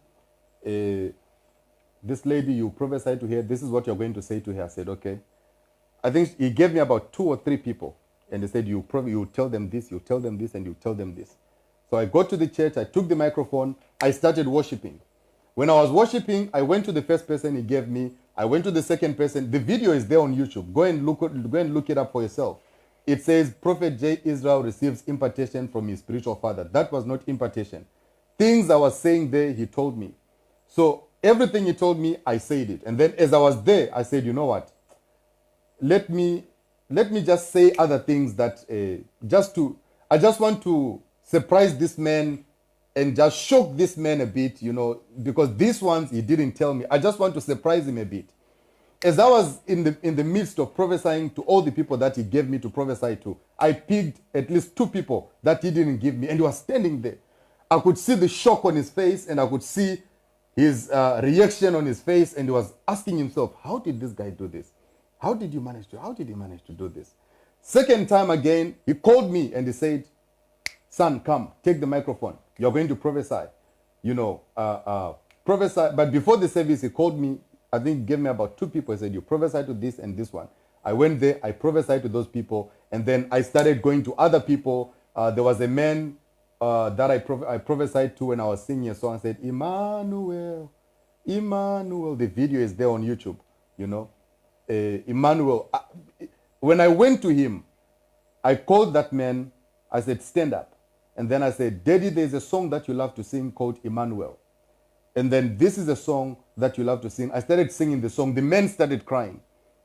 This lady, you prophesy to her. This is what you're going to say to her. I said, okay. I think he gave me about 2 or 3 people. And he said, you tell them this, you tell them this, and you tell them this. So I got to the church. I took the microphone. I started worshiping. When I was worshiping, I went to the first person he gave me. I went to the second person. The video is there on YouTube. Go and look it up for yourself. It says, Prophet J. Israel receives impartation from his spiritual father. That was not impartation. Things I was saying there, he told me. So everything he told me, I said it. And then as I was there, I said, you know what? Let me just say other things that I just want to surprise this man and just shock this man a bit, you know, because these ones he didn't tell me. I just want to surprise him a bit. As I was in the midst of prophesying to all the people that he gave me to prophesy to, I picked at least 2 people that he didn't give me, and he was standing there. I could see the shock on his face, and I could see his reaction on his face, and he was asking himself, how did this guy do this? How did he manage to do this? Second time again, he called me and he said, son, come, take the microphone. You're going to prophesy. You know, prophesy. But before the service, he called me. I think he gave me about 2 people. He said, you prophesy to this and this one. I went there. I prophesied to those people. And then I started going to other people. There was a man that I prophesied to when I was singing a song. I said, Emmanuel, Emmanuel. The video is there on YouTube, you know. Emmanuel. When I went to him, I called that man. I said, stand up. And then I said, Daddy, there's a song that you love to sing called Emmanuel. And then this is a song that you love to sing. I started singing the song. The man started crying.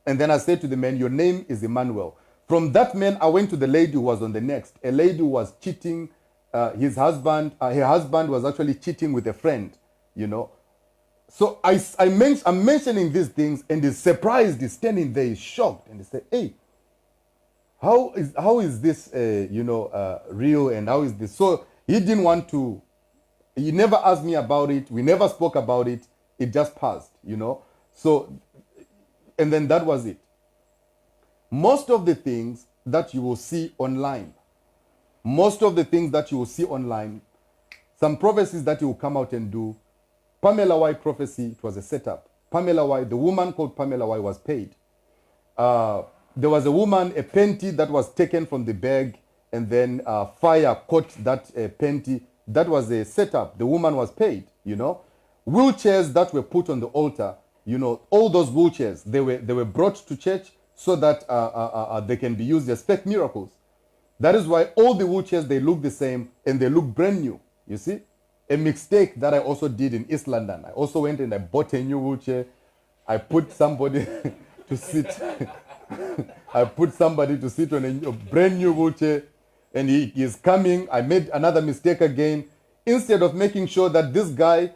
And then I said to the man, your name is Emmanuel. From that man, I went to the lady who was on the next. A lady who was cheating his husband. Her husband was actually cheating with a friend, you know. So I'm mentioning these things, and he's surprised. He's standing there, he's shocked, and he said, "Hey, how is this, real? And how is this?" So he didn't want to. He never asked me about it. We never spoke about it. It just passed, you know. So, and then that was it. Most of the things that you will see online, some prophecies that you will come out and do. Pamela White prophecy, it was a setup. Pamela White, the woman called Pamela White was paid. There was a woman, a panty that was taken from the bag, and then fire caught that panty. That was a setup. The woman was paid, you know. Wheelchairs that were put on the altar, you know, all those wheelchairs, they were brought to church so that they can be used as fake miracles. That is why all the wheelchairs, they look the same and they look brand new, you see. A mistake that I also did in East London. I also went and I bought a new wheelchair. I put somebody to sit. I put somebody to sit on a brand new wheelchair, and he is coming. I made another mistake again. Instead of making sure that this guy,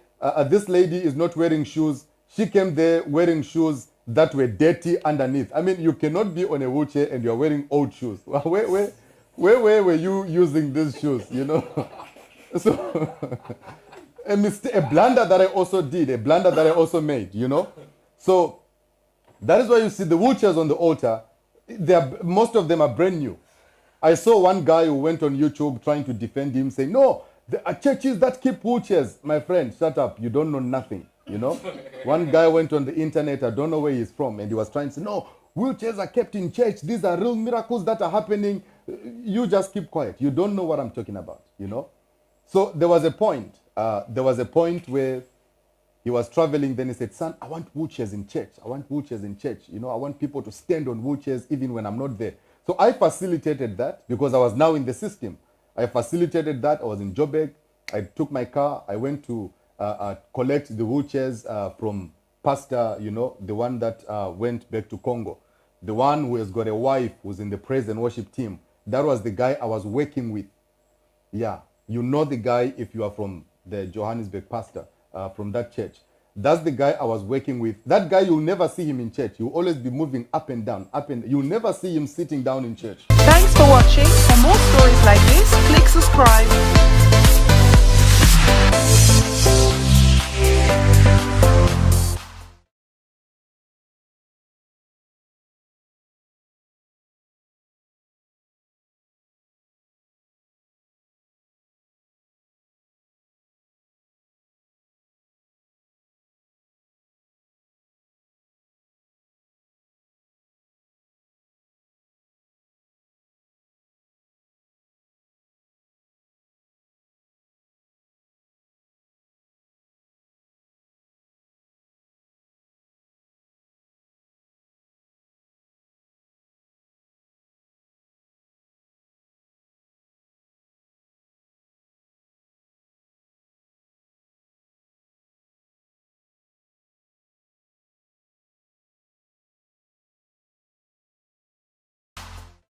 this lady is not wearing shoes, she came there wearing shoes that were dirty underneath. I mean, you cannot be on a wheelchair and you're wearing old shoes. Where were you using these shoes, you know? So, a blunder that I also did, a blunder that I also made, you know. So, that is why you see the wheelchairs on the altar, most of them are brand new. I saw one guy who went on YouTube trying to defend him, saying, "No, there are churches that keep wheelchairs." My friend, shut up, you don't know nothing, you know. One guy went on the internet, I don't know where he's from, and he was trying to say, "No, wheelchairs are kept in church, these are real miracles that are happening." You just keep quiet, you don't know what I'm talking about, you know. So there was a point where he was traveling, then he said, "Son, I want wheelchairs in church. I want wheelchairs in church. You know, I want people to stand on wheelchairs even when I'm not there." So I facilitated that because I was now in the system. I facilitated that. I was in Joburg. I took my car. I went to collect the wheelchairs from Pastor, you know, the one that went back to Congo. The one who has got a wife who's in the praise and worship team. That was the guy I was working with. Yeah. You know the guy if you are from the Johannesburg pastor, from that church. That's the guy I was working with. That guy, you'll never see him in church. You'll always be moving up and down, You'll never see him sitting down in church. Thanks for watching. For more stories like this, click subscribe.